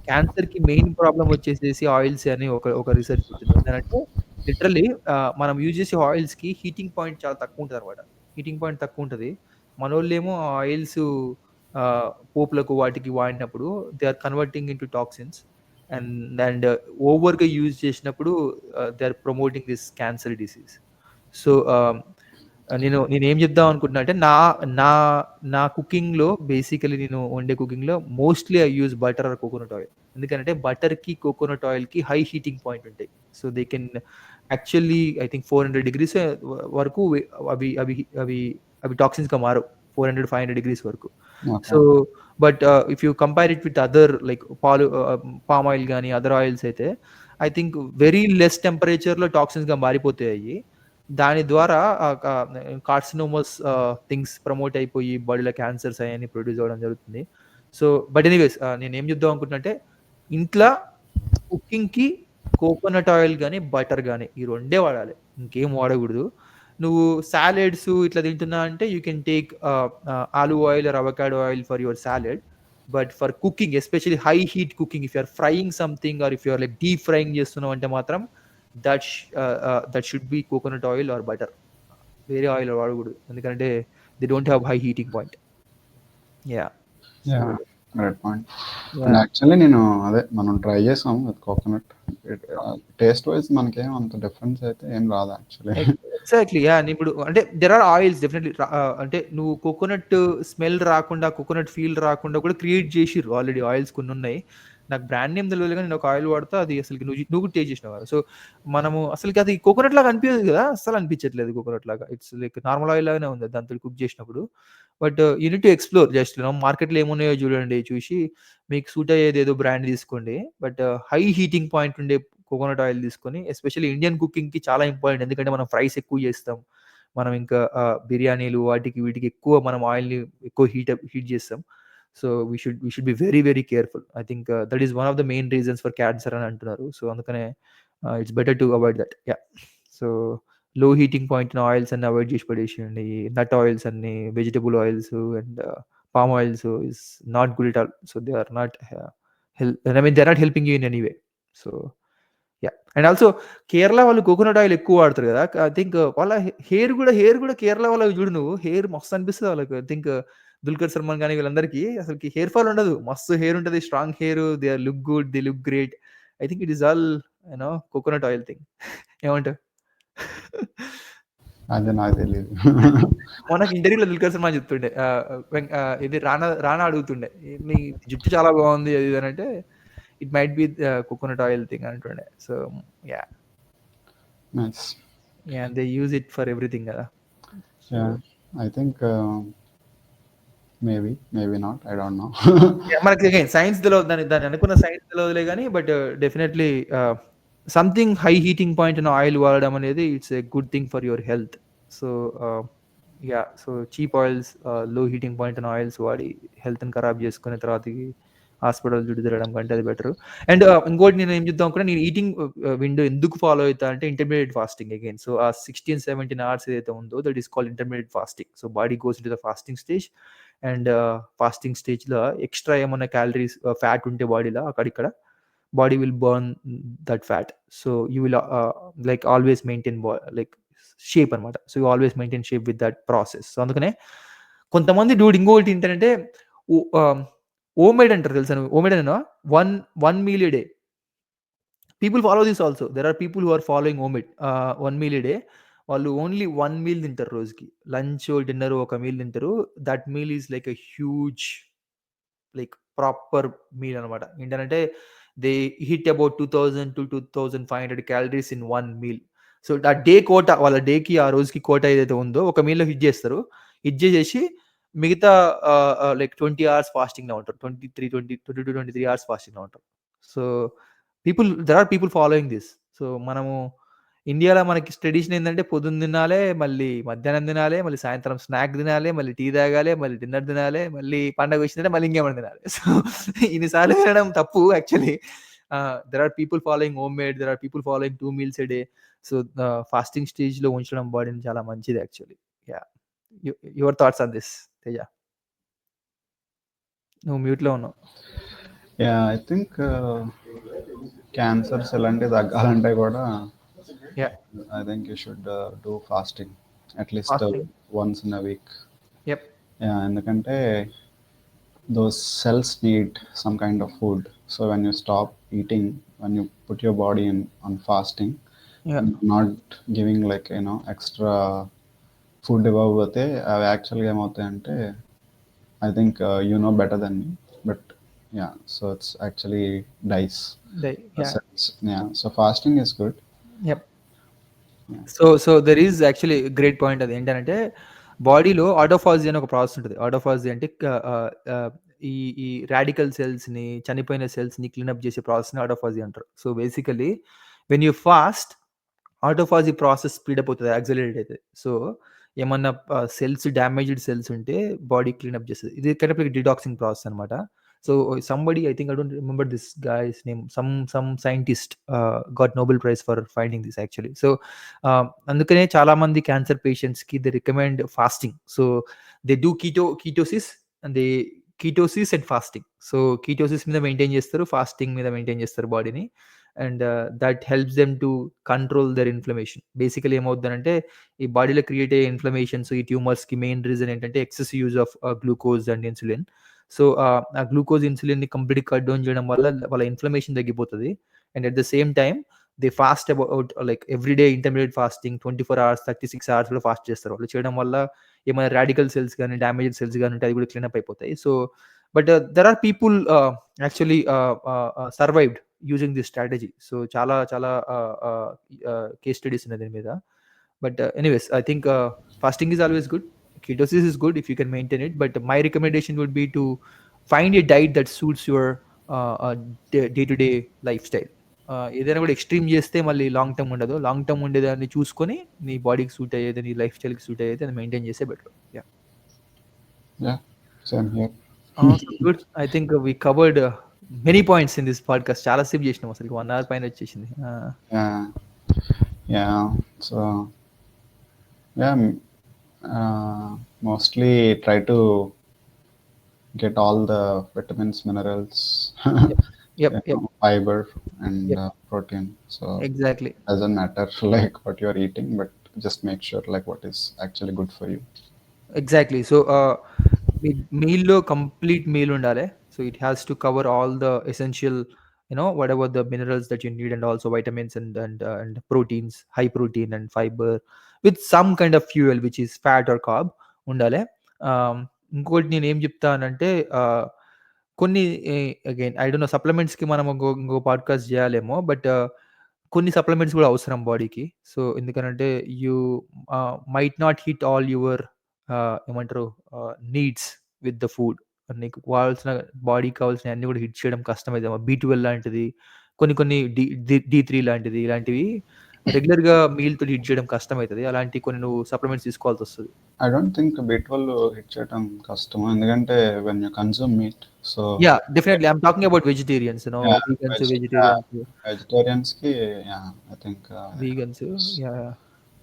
క్యాన్సర్‌కి మెయిన్ ప్రాబ్లమ్ వచ్చేసేసి ఆయిల్స్ అని ఒక రిసర్చ్ చెప్తుంది. ఏంటంటే లిటరల్లీ మనం యూజ్ చేసే ఆయిల్స్‌కి హీటింగ్ పాయింట్ చాలా తక్కువుంటదనమాట. హీటింగ్ పాయింట్ తక్కువుంటది. మనోళ్ళేమో ఆ ఆయిల్స్ పోపులకు వాటికి వాడినప్పుడు they are converting into toxins and ఓవర్‌గా యూజ్ చేసినప్పుడు they are promoting this cancer disease. So, నేనేం చెప్దాం అనుకుంటున్నా అంటే నా నా నా కుకింగ్‌లో బేసికల్లీ నేను వండే కుకింగ్‌లో mostly I use butter or coconut oil. ఎందుకంటే బటర్‌కి, కోకోనట్ ఆయిల్‌కి హై హీటింగ్ పాయింట్ ఉంటాయి. So, they can actually I think 400 degrees వరకు అవి అవి అవి అవి టాక్సిన్స్‌గా మారవు. 400, 500 డిగ్రీస్ వరకు. Okay. So, but if you compare it with other like palm oil గాని, అదర్ ఆయిల్స్ అయితే ఐ థింక్ వెరీ లెస్ టెంపరేచర్‌లో టాక్సిన్స్‌గా మారిపోతాయి అయ్యి. దాని ద్వారా కార్సినోమస్ థింగ్స్ ప్రమోట్ అయిపోయి బాడీలో క్యాన్సర్స్ అయన్నీ ప్రొడ్యూస్ అవ్వడం జరుగుతుంది. సో, బట్ ఎనీవేస్ నేనేం చెప్దాం అనుకుంటున్నా అంటే ఇంట్ల కుకింగ్‌కి కోకోనట్ ఆయిల్ గాని, బటర్ గాని ఈ రెండే వాడాలి. ఇంకేం వాడకూడదు. నువ్వు సాలడ్స్ ఇట్లా తింటున్నా అంటే you can take olive oil or avocado oil for your salad. But for cooking especially high heat cooking if you are frying something or if you are like deep frying చేస్తున్నావు అంటే మాత్రం that should be coconut oil or butter. వేరే oil వాడకూడదు. ఎందుకంటే they don't have high heating point. Yeah! Yeah, great point. And yeah! actually నేను అదే మనం try చేసాం విత్ కోకోనట్. టేస్ట్ వైజ్ మనకేం అంత డిఫరెన్స్ అయితే ఏం రాదు యాక్చువల్లీ. ఎగ్జాక్ట్‌లీ. యాహ్! ఇప్పుడు అంటే దేర్ ఆర్ ఆయిల్స్ డెఫినెట్‌లీ అంటే నువ్వు కోకోనట్ స్మెల్ రాకుండా, కోకోనట్ ఫీల్ రాకుండా కూడా క్రియేట్ చేసిర్రు ఆల్రెడీ ఆయిల్స్ కొన్నున్నాయి. నాకు బ్రాండ్ నేమ్ తెలవదు గానీ నేను ఒక ఆయిల్ వాడతా. అది అసలకి నువ్వు కూడా టేస్ట్ చేసినావు కదా! సో, మనము అసలకి అది కోకోనట్ లాగా అనిపియదు కదా! అస్సలు అనిపించట్లేదు కోకోనట్ లాగా. ఇట్స్ లైక్ నార్మల్ ఆయిల్ లాగానే ఉంది దాంతోటి కుక్ చేసినప్పుడు. But you need to explore just మార్కెట్‌లో ఏమున్నాయో చూడండి. చూసి మీకు సూట్ అయ్యేది ఏదో బ్రాండ్ తీసుకోండి. బట్ హై హీటింగ్ పాయింట్ ఉండే కోకోనట్ ఆయిల్ తీసుకొని ఎస్పెషల్లీ ఇండియన్ కుకింగ్‌కి చాలా ఇంపార్టెంట్. ఎందుకంటే మనం ఫ్రైస్ ఎక్కువ చేస్తాం. మనం ఇంకా బిర్యానీలు వాటికి వీటికి ఎక్కువ మనం ఆయిల్‌ని ఎక్కువ హీట్ చేస్తాం. So, we should be very very careful. I think that is one of the main reasons for cancer అని అంటున్నారు. సో, అందుకనే it's better to avoid that. Yeah! So, low heating point ఉన్న ఆయిల్స్ అన్ని avoid చేసి పడేసేయండి. Nut oils అన్ని, vegetable oils and palm oils is not good at all. So, they are not they are not helping you in any way. So, yeah! And also Kerala వాళ్ళు coconut oil ఎక్కువ వాడతారు గదా! I think వాళ్ళ hair గూడా కేరళ వాళ్ళవి జూడు నువ్వు. Hair మస్తు అనిపిస్తది వాళ్ళకి. ఐ థింక్ 'దుల్కర్ సల్మాన్' గాని వీళ్ళందరికీ అసలకి హెయిర్ ఫాల్ ఉండదు. మస్తు హెయిర్ ఉంటది. Strong hair. They are look good. They look great. I think it is all coconut oil thing. ఏమంటావు? అది నాకు తెలీదు. మొన్నొక ఇంటర్వ్యూలో 'దుల్కర్ సల్మాన్' చెప్తుండే. ఇది రానా అడుగుతుండే. "నీ జుట్టు చాలా బావుంది" అది ఇది అనంటే, it might be coconut oil thing అంటుండే. So, yeah! Nice. Yeah! They use it for everything గదా! So, yeah! I think maybe not. I don't know. Yeah! మనకి అగైన్ సైన్స్ తెలవదు. దాన్ని అనుకున్న సైన్స్ తెలవదులే గానీ, but definitely something high heating point ఉన్న oil వాడడం అనేది it's a good thing for your health. So, yeah! So, cheap oils low heating point ఉన్న ఆయిల్స్ వాడి హెల్త్‌ని ఖరాబ్ చేసుకొని తర్వాతకి హాస్పిటల్ చుట్టూ తిరగడం కంటే అది బెటరు. అండ్ ఇంకోటి నేను ఏం చెప్దాం అనుకున్నా, నేను ఈటింగ్ విండో ఎందుకు ఫాలో అయితా అంటే ఇంటర్మీడియేట్ ఫాస్టింగ్ అగైన్. సో, ఆ 16, 17 అవర్స్ ఏదైతే ఉందో that is called intermediate fasting. So, body goes into the fasting stage and fasting స్టేజ్‌లో ఎక్స్‌ట్రా ఏమన్నా క్యాలరీస్ ఫ్యాట్ ఉంటే బాడీలో అక్కడిక్కడ body will burn that fat. So, you will like always maintain like shape అనమాట. So, you always maintain shape with that process. So, అందుకనే కొంతమంది ఇంకొకటి ఏంటంటే ఓ ఆహ్, ఓమేడ్ అంటారు తెలుసా నువ్వు? ఓమేడ్ అనేనా? 1 meal a day. People follow this also. There are people who are following OMAD. 1 meal a day. వాళ్ళు ఓన్లీ 1 మీల్ తింటారు రోజుకి. లంచ్, డిన్నర్ ఒక మీల్ తింటారు. That meal is like a huge like proper meal అనమాట. ఏంటనంటే they hit about 2000 to 2500 calories in one meal. So ఆ day quota, వాళ్ళ డేకి ఆ రోజుకి కోట ఏదైతే ఉందో ఒక మీల్లో హిట్ చేస్తారు. హిట్ చేసేసి మిగతా లైక్ 20 అవర్స్ ఫాస్టింగ్లో ఉంటారు. 22-23 అవర్స్ ఫాస్టింగ్లో ఉంటారు. So there are people following this. So మనము ఇండియాలో మనకి ట్రెడిషన్ ఏంటంటే పొద్దున్న తినాలే, మళ్ళీ మధ్యాహ్నం తినాలే, మళ్ళీ సాయంత్రం స్నాక్ తినాలి, మళ్ళీ టీ తాగాలి, మళ్ళీ డిన్నర్ తినాలి, మళ్ళీ పండగ వచ్చిందంటే మళ్ళీ ఇంకేమైనా తినాలి. సో ఇన్నిసార్లు తినడం తప్పు actually. There are people following home made, there are people following 2 meals a day. So fasting స్టేజ్లో ఉంచడం బాడీని చాలా మంచిది actually. Yeah, your thoughts on this Teja? నువ్వు మ్యూట్లో ఉన్నావు. యా, ఐ థింక్ క్యాన్సర్స్ ఇలాంటివి తగ్గాలంటే కూడా yeah, I think you should do fasting at least fasting. Once in a week. Yup. Yeah, ఎందుకంటే those cells need some kind of food. So when you stop eating, when you put your body in on fasting, yeah, not giving like extra food ఇవ్వకపోతే అవి యాక్చువల్గా ఏమవుతాయంటే I think you know better than me, but yeah, so it's actually dies yeah, cells. Yeah, so fasting is good. Yup. So there is actually great point. అది ఏంటంటే బాడీలో ఆటోఫాజీ అని ఒక process ఉంటుంది. ఆటోఫాజీ అంటే ఈ ఈ రాడికల్ సెల్స్ని, చనిపోయిన సెల్స్ని క్లీనప్ చేసే ప్రాసెస్ని ఆటోఫాజీ అంటారు. So basically when you fast, autophagy process speed up అవుతుంది, యాక్సిలరేట్ అవుతుంది. సో ఏమన్నా సెల్స్, డ్యామేజ్డ్ సెల్స్ ఉంటే బాడీ క్లీనప్ చేస్తుంది. ఇది kind of like detoxing process అనమాట. So somebody, I think, I don't remember this guy's name, some scientist got Nobel prize for finding this actually. So అందుకనే చాలా మంది cancer పేషెంట్స్కి they recommend fasting. So they do ketosis and ketosis and fasting. So ketosis మీద maintain చేస్తారు, fasting మీద maintain చేస్తారు బాడీని. And that helps them to control their inflammation. Basically ఏమవుతుందంటే ఈ బాడీలో క్రియేట్ అయ్యే ఇన్ఫ్లమేషన్స్, ఈ ట్యూమర్స్కి మెయిన్ రీజన్ ఏంటంటే excess use of glucose and insulin. So ఆ గ్లూకోజ్, ఇన్సులిన్ని కంప్లీట్ కట్ డౌన్ చేయడం వల్ల వాళ్ళ ఇన్ఫ్లమేషన్ తగ్గిపోతుంది. And at the same time they fast about like everyday intermediate fasting 24 hours, 36 hours కూడా ఫాస్ట్ చేస్తారు. వాళ్ళు చేయడం వల్ల ఏమైనా రాడికల్ సెల్స్ కానీ, డ్యామేజ్డ్ సెల్స్ కానీ ఉంటే అది కూడా క్లీనప్ అయిపోతాయి. So but there are people actually survived using this strategy. So చాలా చాలా కేస్ స్టడీస్ ఉన్నాయి దీని మీద. But anyways, I think fasting is always good. Ketosis is good if you can maintain it. But my recommendation would be to find a diet that suits your day-to-day lifestyle. ఏదైనా కూడా extreme చేస్తే మళ్ళీ long term ఉండదు. Long term ఉండేదాన్ని చూసుకొని నీ బాడీకి suit అయ్యేది, నీ లైఫ్ స్టైల్కి సూట్ అయ్యేది అది మెయింటైన్ చేస్తే better. Yeah, same here. Good. I think we covered many points in this podcast. చాలా సేపు చేసినాం, అసలు 1 hour పైన వచ్చేసింది. Yeah, so yeah, mostly try to get all the vitamins, minerals, fiber and protein. So exactly, doesn't matter like what you're eating, but just make sure like what is actually good for you. Exactly. So మీల్లో complete meal ఉండాలి. So it has to cover all the essential, whatever the minerals that you need, and also vitamins and proteins, high protein and fiber with some kind of fuel which is fat or carb ఉండాలి. ఇంకోటి నేను ఏం చెప్తానంటే కొన్ని, again I don't no, సప్లిమెంట్స్కి మనం ఇంకో podcast చేయాలేమో, but కొన్ని supplements కూడా అవసరం బాడీకి. సో ఎందుకనంటే you might not hit all your ఏమంటారు నీడ్స్ విత్ ద ఫుడ్. నీకు కావాల్సిన, బాడీకి కావాల్సిన అన్ని కూడా హిట్ చేయడం కష్టమైతే, B12 లాంటిది, కొన్ని D3 లాంటిది, ఇలాంటివి రెగ్యులర్గా మీల్తో హిట్ చేయడం కష్టమవుతుంది. అలాంటి కొన్ని నువ్వు సప్లిమెంట్స్ తీసుకోవాల్సి వస్తుంది. I don't think B12 hit చేయడం కష్టం, ఎందుకంటే when you consume meat, so yeah, definitely I'm talking about vegetarians, vegans, vegetarians ki, yeah, I think vegans, yeah,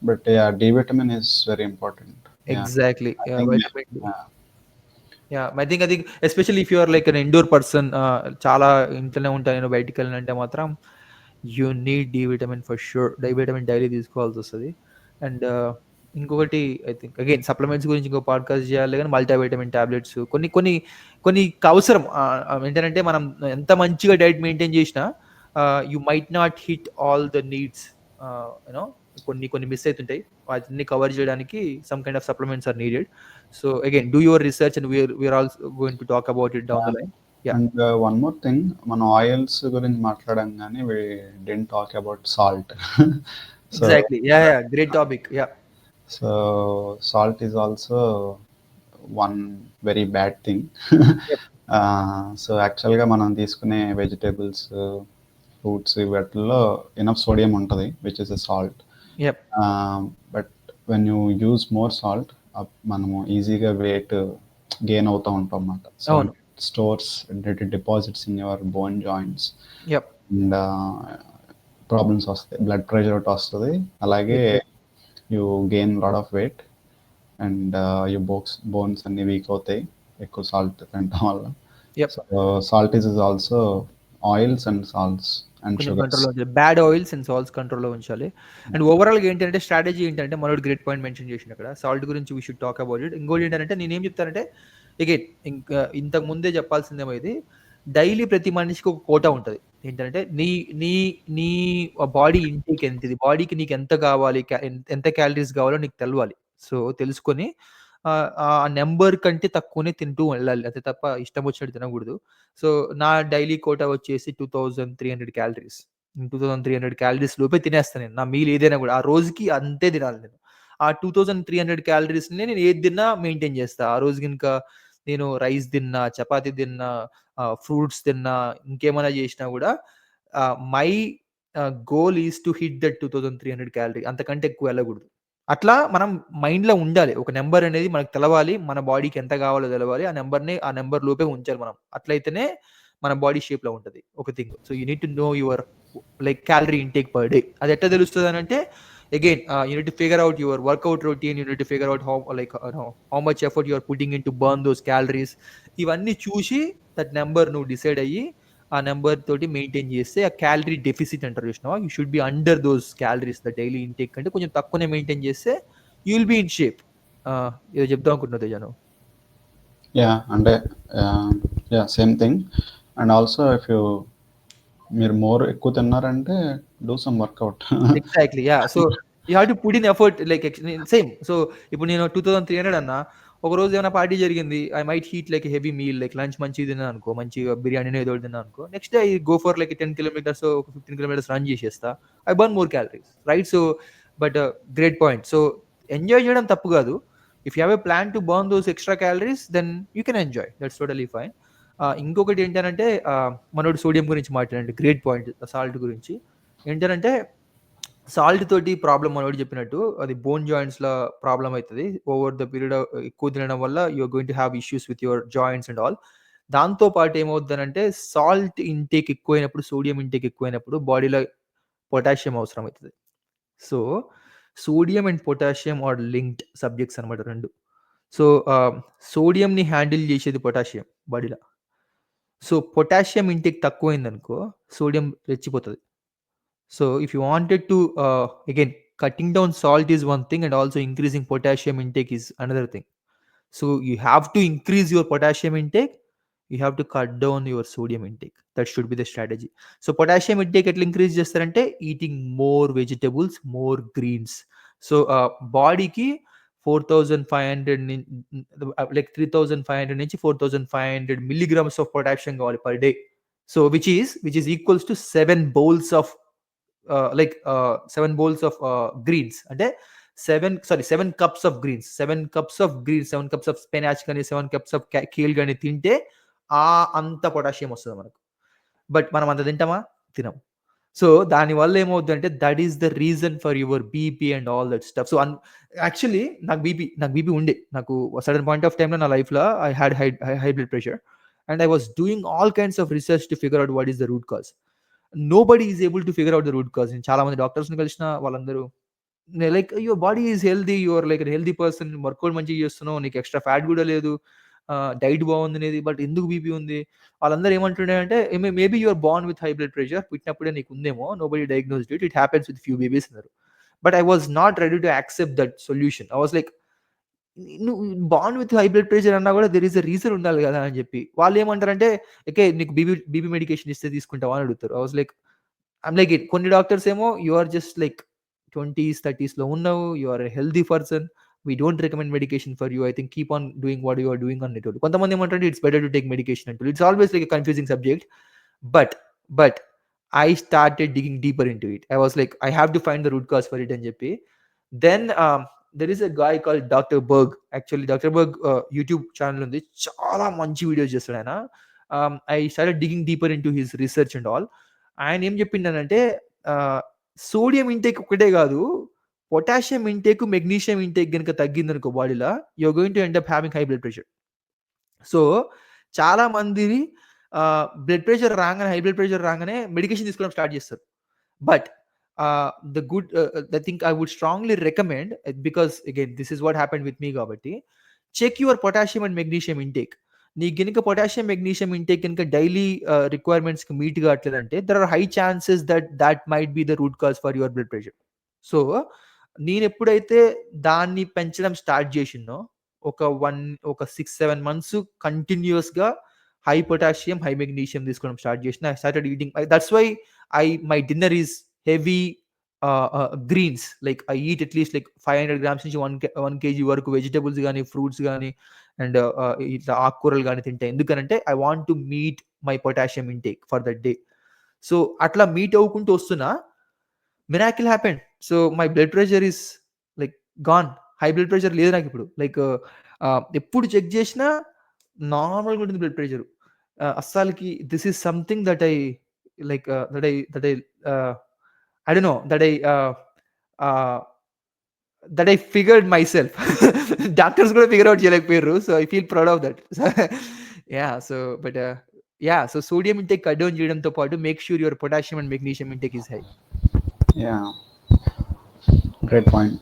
but yeah, D vitamin is very important. Exactly. I think, vitamin D. Yeah, I think especially if you are like an indoor person, చాలా ఇంట్లోనే ఉంటాను నేను, బయటికి వెళ్ళాలంటే మాత్రం you need D vitamin for sure. D vitamin daily తీసుకోవాల్సి వస్తుంది. And ఇంకొకటి, ఐ థింక్ అగైన్ సప్లిమెంట్స్ గురించి ఇంకో పాడ్కాస్ట్ చేయాలి, కానీ మల్టీవిటమిన్ టాబ్లెట్స్ కొన్ని అవసరం. ఏంటంటే మనం ఎంత మంచిగా డైట్ మెయింటైన్ చేసినా you might not hit all the needs, కొన్ని మిస్ అవుతుంటాయి. వాటిని కవర్ చేయడానికి some kind of supplements are needed. So again do your research and we're also going to talk about it down the line. Yeah, and one more thing, మనం oils గురించి మాట్లాడాం కానీ we didn't talk about salt. So exactly. Yeah, great topic. Yeah. So salt is also one very bad thing. Yep. So యాక్చువల్గా మనం తీసుకునే vegetables, fruits వీటిల్లో enough sodium ఉంటుంది, which is a salt. Yep. But when you use more salt, మనము ఈజీగా weight gain అవుతూ ఉంటాం అన్నమాట. సో అవును. Stores, deposits in your bone joints Yep. And problems వస్తాయి, బ్లడ్ ప్రెషర్ ఒకటి వస్తుంది, అలాగే you gain lot of weight and you bones అన్ని వీక్ అవుతాయి ఎక్కువ సాల్ట్ తినటం వల్ల. Yep. So salt is also oils and salts and కొంచెం షుగర్స్. కంట్రోల్లో ఉంచాలి. బ్యాడ్ ఆయిల్స్ అండ్ సాల్ట్స్ కంట్రోల్లో ఉంచాలి. అండ్ ఓవరాల్గా ఏంటంటే స్ట్రాటజీ ఏంటంటే మనోడు గ్రేట్ పాయింట్ మెన్షన్ చేసిన అక్కడ సాల్ట్ గురించి we should talk about it. ఇంకోటి ఏంటంటే నేనేం చెప్తానంటే అగైన్ ఇంకా ఇంతకు ముందే చెప్పాల్సిందేమో ఇది, డైలీ ప్రతి మనిషికి ఒక కోటా ఉంటుంది. ఏంటంటే నీ నీ నీ బాడీ ఇంటేక్ ఎంత, ఇది బాడీకి నీకు ఎంత కావాలి, ఎంత క్యాలరీస్ కావాలో నీకు తెలవాలి. సో తెలుసుకొని ఆ నెంబర్ కంటే తక్కువనే తింటూ వెళ్ళాలి, అంతే తప్ప ఇష్టం వచ్చినట్టు తినకూడదు. సో నా డైలీ కోటా వచ్చేసి 2300 క్యాలరీస్. 2300 క్యాలరీస్ లోపే తినేస్తాను నేను, నా మీల్ ఏదైనా కూడా ఆ రోజుకి అంతే తినాలి నేను. ఆ 2300 క్యాలరీస్ని నేను ఏది తిన్నా మెయింటైన్ చేస్తా. ఆ రోజుకి ఇంకా నేను రైస్ తిన్నా, చపాతి తిన్నా, ఫ్రూట్స్ తిన్నా, ఇంకేమైనా చేసినా కూడా my goal is to hit that 2300 calorie, అంతకంటే ఎక్కువ వెళ్ళకూడదు. అట్లా మనం మైండ్లో ఉండాలి. ఒక నెంబర్ అనేది మనకు తెలవాలి, మన బాడీకి ఎంత కావాలో తెలవాలి, ఆ నెంబర్ని ఆ నెంబర్ లోపే ఉంచాలి మనం. అట్లయితేనే మన బాడీ షేప్లో ఉంటుంది ఒక thing. So you need to know your like calorie intake per day. అది ఎట్లా తెలుస్తుంది అని అంటే again you need to figure out your workout routine, you need to figure out how much effort you are putting in to burn those calories. ఇవన్నీ చూసి that number నువ్వు decide అయ్యి ఆ నెంబర్ తోటి మెయింటైన్ చేస్తే ఆ క్యాలరీ డెఫిసిట్ అంటారు చూసినావా, you should be under those calories the daily intake కంటే కొంచెం తక్కువనే మెయింటైన్ చేస్తే you will be in shape. ఏదో చెప్దాం అనుకుంటున్నది జను. యా అంటే yeah same thing. And also if you మీరు మోర్ ఎక్కువ తిన్నారంటే do some workout. Exactly. Yeah. So you have to put in effort like same. So ఇప్పుడు నేను 2300 అన్నా, ఒక రోజు ఏమైనా పార్టీ జరిగింది, I might eat like heavy meal, like lunch మంచిగా తిన్నా అనుకో, మంచిగా బిర్యానీనో ఏదో తిన్నా అనుకో, next day I go for like 10 kilometres, ఒక 15 కిలోమీటర్స్ రన్ చేసేస్తా. I burn more calories, right? So but great point. So enjoy చేయడం తప్పు కాదు. If you have a plan to burn those extra calories then you can enjoy, that's totally fine. ఇంకొకటి ఏంటంటే మనోడు sodium గురించి మాట్లాడండి, great point salt గురించి. ఏంటంటే సాల్ట్ తోటి ప్రాబ్లం మనోడు చెప్పినట్టు అది బోన్ జాయింట్స్‌లో ప్రాబ్లమ్ అయితది. ఓవర్ ద పీరియడ్ ఎక్కువ తినడం వల్ల you are going to have issues with your joints and all. దాంతో పాటు ఏమవుద్దనంటే సాల్ట్ ఇంటేక్ ఎక్కువైనప్పుడు, సోడియం ఇంటేక్ ఎక్కువైనప్పుడు బాడీలో పొటాషియం అవసరం అయితది. So sodium and potassium are linked subjects అనమాట 2. సో సోడియంని హ్యాండిల్ చేసేది పొటాషియం బాడీలో. సో పొటాషియం ఇంటేక్ తక్కువైందనుకో సోడియం రెచ్చిపోతది. So if you wanted to again, cutting down salt is one thing and also increasing potassium intake is another thing. So you have to increase your potassium intake, you have to cut down your sodium intake. That should be the strategy. So potassium intake ఎట్లా increase చేస్తారంటే eating more vegetables, more greens. So బాడీకి 4500 like 3500 నుంచి 4500 milligrams of potassium కావాలి per day. So which is equals to 7 bowls of like 7 bowls of greens. అంటే 7 cups of greens, 7 cups of greens, 7 cups of spinach కానీ 7 cups of kale కానీ తింటే అంత potassium వస్తుంది మనకు. బట్ మనం అంత తింటామా? తినం. సో దానివల్ల ఏమవుద్దంటే that is the reason for your BP and all that stuff. So actually నాకు బీపీ ఉండే. నాకు సడన్ పాయింట్ ఆఫ్ టైమ్‌లో నా లైఫ్‌లో I had high blood pressure and I was doing all kinds of research to figure out what is the root cause. Nobody is able to figure out the root cause. నేను చాలా మంది డాక్టర్స్‌ని కలిసిన వాళ్ళందరూ like your body is healthy, you are like healthy person, workout మంచిగా చేస్తున్నావు, నీకు extra fat కూడా లేదు, డైట్ బాగుంది నీది, బట్ ఎందుకు బీపీ ఉంది? వాళ్ళందరూ ఏమంటున్నారంటే maybe you are born with high blood pressure, పుట్టినప్పుడే నీకు ఉందేమో, nobody diagnosed it, it happens with few babies అన్నారు. But I was not ready to accept that solution. I was like నువ్వు బాండ్ విత్ హై బ్లడ్ ప్రెషర్ అన్నా కూడా there is a reason ఉండాలి కదా అని చెప్పి. వాళ్ళు ఏమంటారంటే ఓకే నీకు బీపీ మెడికేషన్ ఇస్తే తీసుకుంటావా అని అడుగుతారు. I was like I'm like it. కొన్ని డాక్టర్స్ ఏమో you are just like 20s 30s లో ఉన్నావు, you are a healthy person, we don't recommend medication for you. I think keep on doing what you are doing on it. కొంతమంది ఏమంటారు it's better to take medication అంటారు. It's always like a confusing subject. But I started digging deeper into it. I was like, I have to find the root cause for it అని చెప్పి. Then there is a guy called Dr. Berg. Actually Dr. Berg YouTube channel ఉంది, చాలా మంచి videos చేస్తాడు ఆయన. I started digging deeper into his research and all. ఆయన ఏం చెప్పిండనంటే sodium intake ఒకటే కాదు, పొటాషియం ఇంటేక్, మెగ్నీషియం ఇంటేక్ కనుక తగ్గిందనుకో బాడీలో, you're going to end up having high blood pressure. So చాలా మంది బ్లడ్ ప్రెషర్ రాగానే, హై బ్లడ్ ప్రెషర్ రాగానే మెడికేషన్ తీసుకోవడం స్టార్ట్ చేస్తారు. But the good I think I would strongly recommend, because again this is what happened with me కాబట్టి, check your potassium and magnesium intake. నీ గనుక potassium magnesium intake కనుక daily రిక్వైర్మెంట్స్కి meet కావట్లేదంటే there are high chances that might be the root cause for your blood pressure. So నేను ఎప్పుడైతే దాన్ని పెంచడం స్టార్ట్ చేసినో, ఒక 6-7 months కంటిన్యూస్గా హై పొటాషియం హై మెగ్నీషియం తీసుకోవడం స్టార్ట్ చేసిన. I started eating, that's why my dinner is heavy greens. Like I eat at least like 500 grams నుంచి 1 kg వరకు వెజిటబుల్స్ కానీ, ఫ్రూట్స్ కానీ, అండ్ ఇట్లా ఆకుకూరలు కానీ తింటే. ఎందుకనంటే I want to meet my potassium intake for that day. So అట్లా మీట్ అవ్వుకుంటూ వస్తున్నా, miracle happened. So my blood pressure is like gone. High blood pressure లేదు నాకు ఇప్పుడు. లైక్ ఎప్పుడు చెక్ చేసినా నార్మల్గా ఉంటుంది బ్లడ్ ప్రెషర్. అస్సలకి this is something that I like I don't know, that I figured myself. Doctors కూడా figure out చేయలేకపోయారు. So I feel proud of that. Yeah, so but yeah, so sodium intake cut down చేయడంతో పాటు make sure your potassium and magnesium intake is high. Yeah, great point.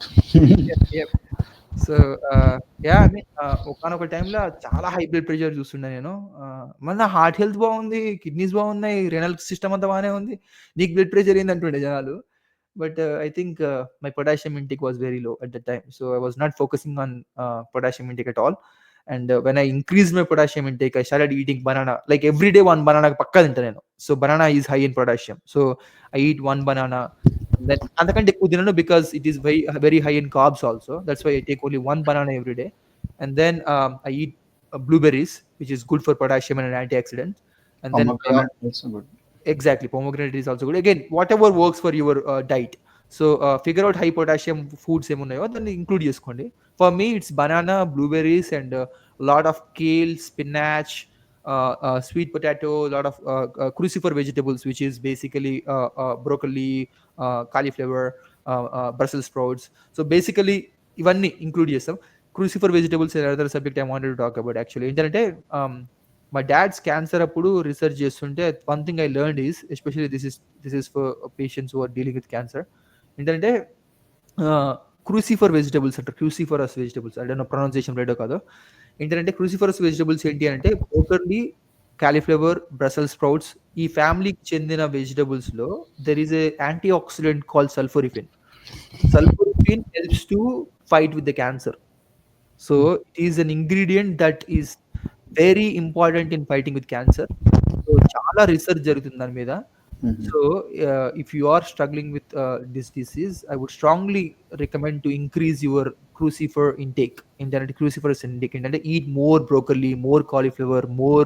Yep. So yeah I mean ఒకనొక టైంలో చాలా high blood pressure చూస్తుండే నేను. మళ్ళీ heart health బాగుంది, kidneys బాగున్నాయి, రెనల్ సిస్టమ్ అంతా బాగానే ఉంది, నీకు బ్లడ్ ప్రెషర్ ఏందంటుండే జనాలు. But I think my potassium intake was very low at the time. So I was not focusing on potassium intake at all. And when I increased my potassium intake, I started eating banana. Like every day one banana pakka tinta nenu. So banana is high in potassium. So I eat one banana. Then antakante ekku tinanu because it is very high in carbs also. That's why I take only one banana every day. And then I eat blueberries, which is good for potassium and an antioxidant. And Pomegranate also good. Exactly, pomegranate is also good. Again, whatever works for your diet. So figure out high potassium foods ఏమున్నాయో దాన్ని include చేసుకోండి. For me it's banana, blueberries, and a lot of kale, spinach, sweet potato, a lot of crucifer vegetables, which is basically broccoli, cauliflower, Brussels sprouts. So basically ఇవన్నీ include చేస్తాం. Crucifer vegetables is another subject I wanted to talk about actually. ఏంటంటే మా dad's cancer అప్పుడు research చేస్తుంటే one thing I learned is, especially this is for patients who are dealing with cancer, ఏంటంటే crucifer vegetables అంటారు, cruciferous vegetables, I don't know pronunciation రైటో కాదో. ఏంటంటే cruciferous vegetables ఏంటి అంటే బ్రోకలీ, కాలీఫ్లవర్, బ్రసెల్స్ స్ప్రౌట్స్, ఈ ఫ్యామిలీకి చెందిన వెజిటబుల్స్లో there is a antioxidant call sulforaphane. Sulforaphane helps to fight with the cancer. So it is an ingredient that is very important in fighting with cancer. So చాలా research జరుగుతుంది దాని మీద. So if you are struggling with this disease, I would strongly recommend to increase your crucifer intake. Internally cruciferous intake, and eat more broccoli, more cauliflower, more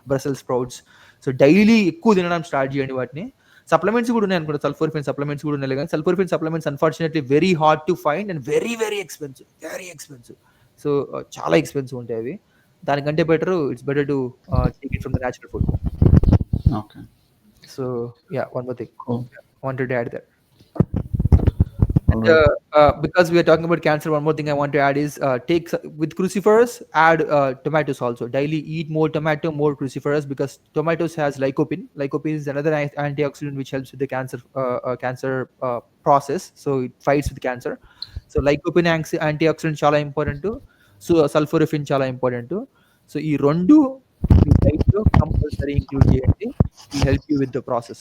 Brussels sprouts. So daily ఎక్కువ తినడం start చేయండి వాటిని. Supplements కూడా ఉన్నాయి అనుకుంటా, సల్ఫోరిఫిన్ supplements కూడా ఉన్నాయి, కానీ sulforaphane supplements unfortunately very hard to find and very expensive. So చాలా ఎక్స్పెన్సివ్ ఉంటాయి అవి. దానికంటే it's better to take it from the natural food. Okay. So yeah, one more thing. Cool. I wanted to add that. And, Alright. because we are talking about cancer, one more thing I want to add is take with cruciferous, add tomatoes also. Daily eat more tomato, more cruciferous, because tomatoes has lycopene. Lycopene is another antioxidant which helps with the cancer process. So it fights with cancer. So lycopene antioxidant చాలా important. So సల్ఫోరిఫిన్ చాలా important. So ఈ రెండు మీ diet లో compulsory include చేయండి. Will help you with the process.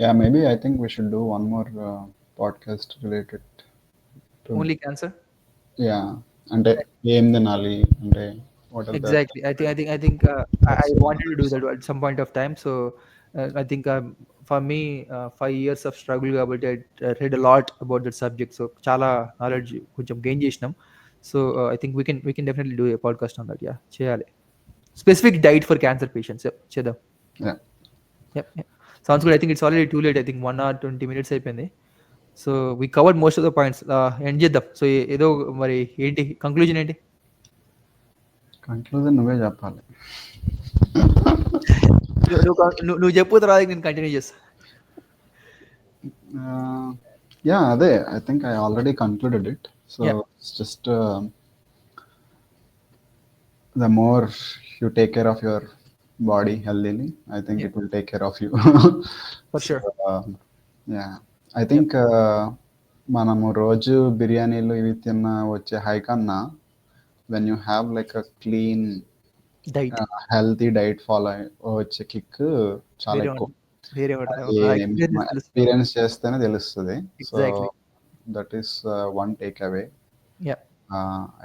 Yeah, maybe I think we should do one more podcast related to Only cancer? yeah, అంటే ఏం తినాలి అంటే what are Exactly. I think I wanted to do that at some point of time. So I think for me 5 years of struggle కాబట్టి I read a lot about that subject. So చాలా knowledge కొంచెం gain చేసినాం. So I think we can definitely do a podcast on that. Yeah, చేయాలి. Specific diet for cancer patients. Yep, చేద్దాం. Yeah. Yep. Sounds good. I think it's already too late. I think 1 hour 20 minutes అయిపోయింది. So we covered most of the points. End చేద్దాం. So ఏదో మరి ఏంటి conclusion ఏంటి? Conclusion నువ్వే చెప్పాలి. నువ్వు చెప్పు, తర్వాత నేను కంటిన్యూ చేస్తా. యా, అదే I think I already concluded it. So it's just the more you take care of your body healthily, I think it will take care of you. For sure. Yeah, I think మనము రోజు బిర్యానీలు ఇవి తిన్న వచ్చే high కన్నా when you have like a clean diet, healthy diet follow వచ్చే kick చాలా ఎక్కువ. ఎక్స్పీరియన్స్ చేస్తేనే తెలుస్తుంది. So that is one take away.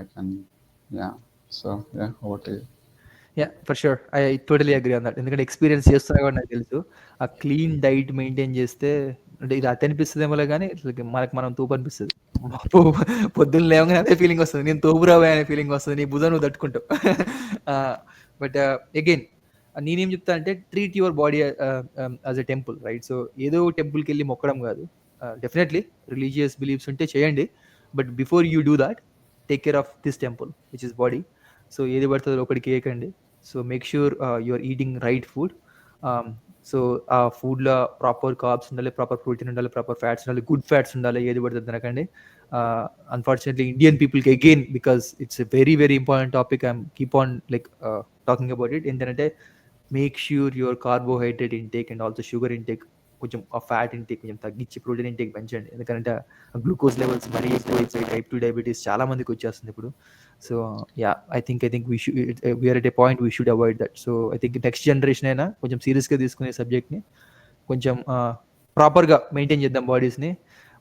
I can, yeah. So yeah, over to you. Yeah, for sure. I totally agree on that. ఎందుకంటే experience చేస్తున్నా కూడా నాకు తెలుసు, ఆ క్లీన్ డైట్ మెయింటైన్ చేస్తే అంటే ఇది అతి అనిపిస్తుందేమో కానీ మనకు మనం తూపు అనిపిస్తుంది. పొద్దున్న లేవగానే అదే ఫీలింగ్ వస్తుంది, నేను తోపు రావే అనే ఫీలింగ్ వస్తుంది, నీ భుజం నువ్వు తట్టుకుంటావు. బట్ అగైన్ నేనేం చెప్తా అంటే treat your body as a temple, right? So ఏదో టెంపుల్కి వెళ్ళి మొక్కడం కాదు. డెఫినెట్లీ రిలీజియస్ బిలీఫ్స్ ఉంటే చేయండి, but before you do that take care of this temple which is body. So ఏది పడుతుందో ఒకటికి వేయకండి. So make sure you are eating right food. So ఆ ఫుడ్లో ప్రాపర్ కార్బ్స్ ఉండాలి, ప్రాపర్ ప్రోటీన్ ఉండాలి, ప్రాపర్ ఫ్యాట్స్ ఉండాలి, గుడ్ ఫ్యాట్స్ ఉండాలి. ఏది పడుతుంది తినకండి. అన్ఫార్చునేట్లీ ఇండియన్ పీపుల్కి again, because it's a very very important topic, I'm keep on like talking about it. ఏంటంటే make sure your carbohydrate intake and also sugar intake, కొంచెం ఆ ఫ్యాట్ ఇంటేక్ కొంచెం తగ్గించి ప్రోటీన్ ఇంటేక్ పెంచండి. ఎందుకంటే గ్లూకోజ్ లెవెల్స్ మరీ ఎక్కువైపోయి టైప్ 2 డయాబెటీస్ చాలా మందికి వచ్చేస్తుంది ఇప్పుడు. So yeah, I think we're at a point we should avoid that. So I think next generation అయినా కొంచెం సీరియస్గా తీసుకునే సబ్జెక్ట్ని కొంచెం ప్రాపర్గా మెయింటైన్ చేద్దాం బాడీస్ని.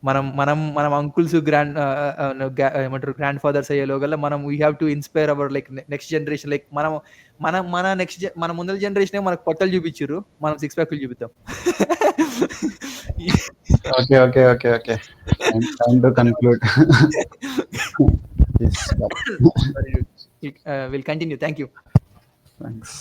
మనం అంకుల్స్ గ్రాండ్ ఫాదర్స్ అయ్యేలోగల్లా మనం we have to inspire our like next generation. Like మన ముందర జనరేషన్ మనకు పొట్టలు చూపించారు, మనం 6 ప్యాక్లు చూపిద్దాం. Okay. Time to conclude. Yes. We'll continue. Thank you. Thanks.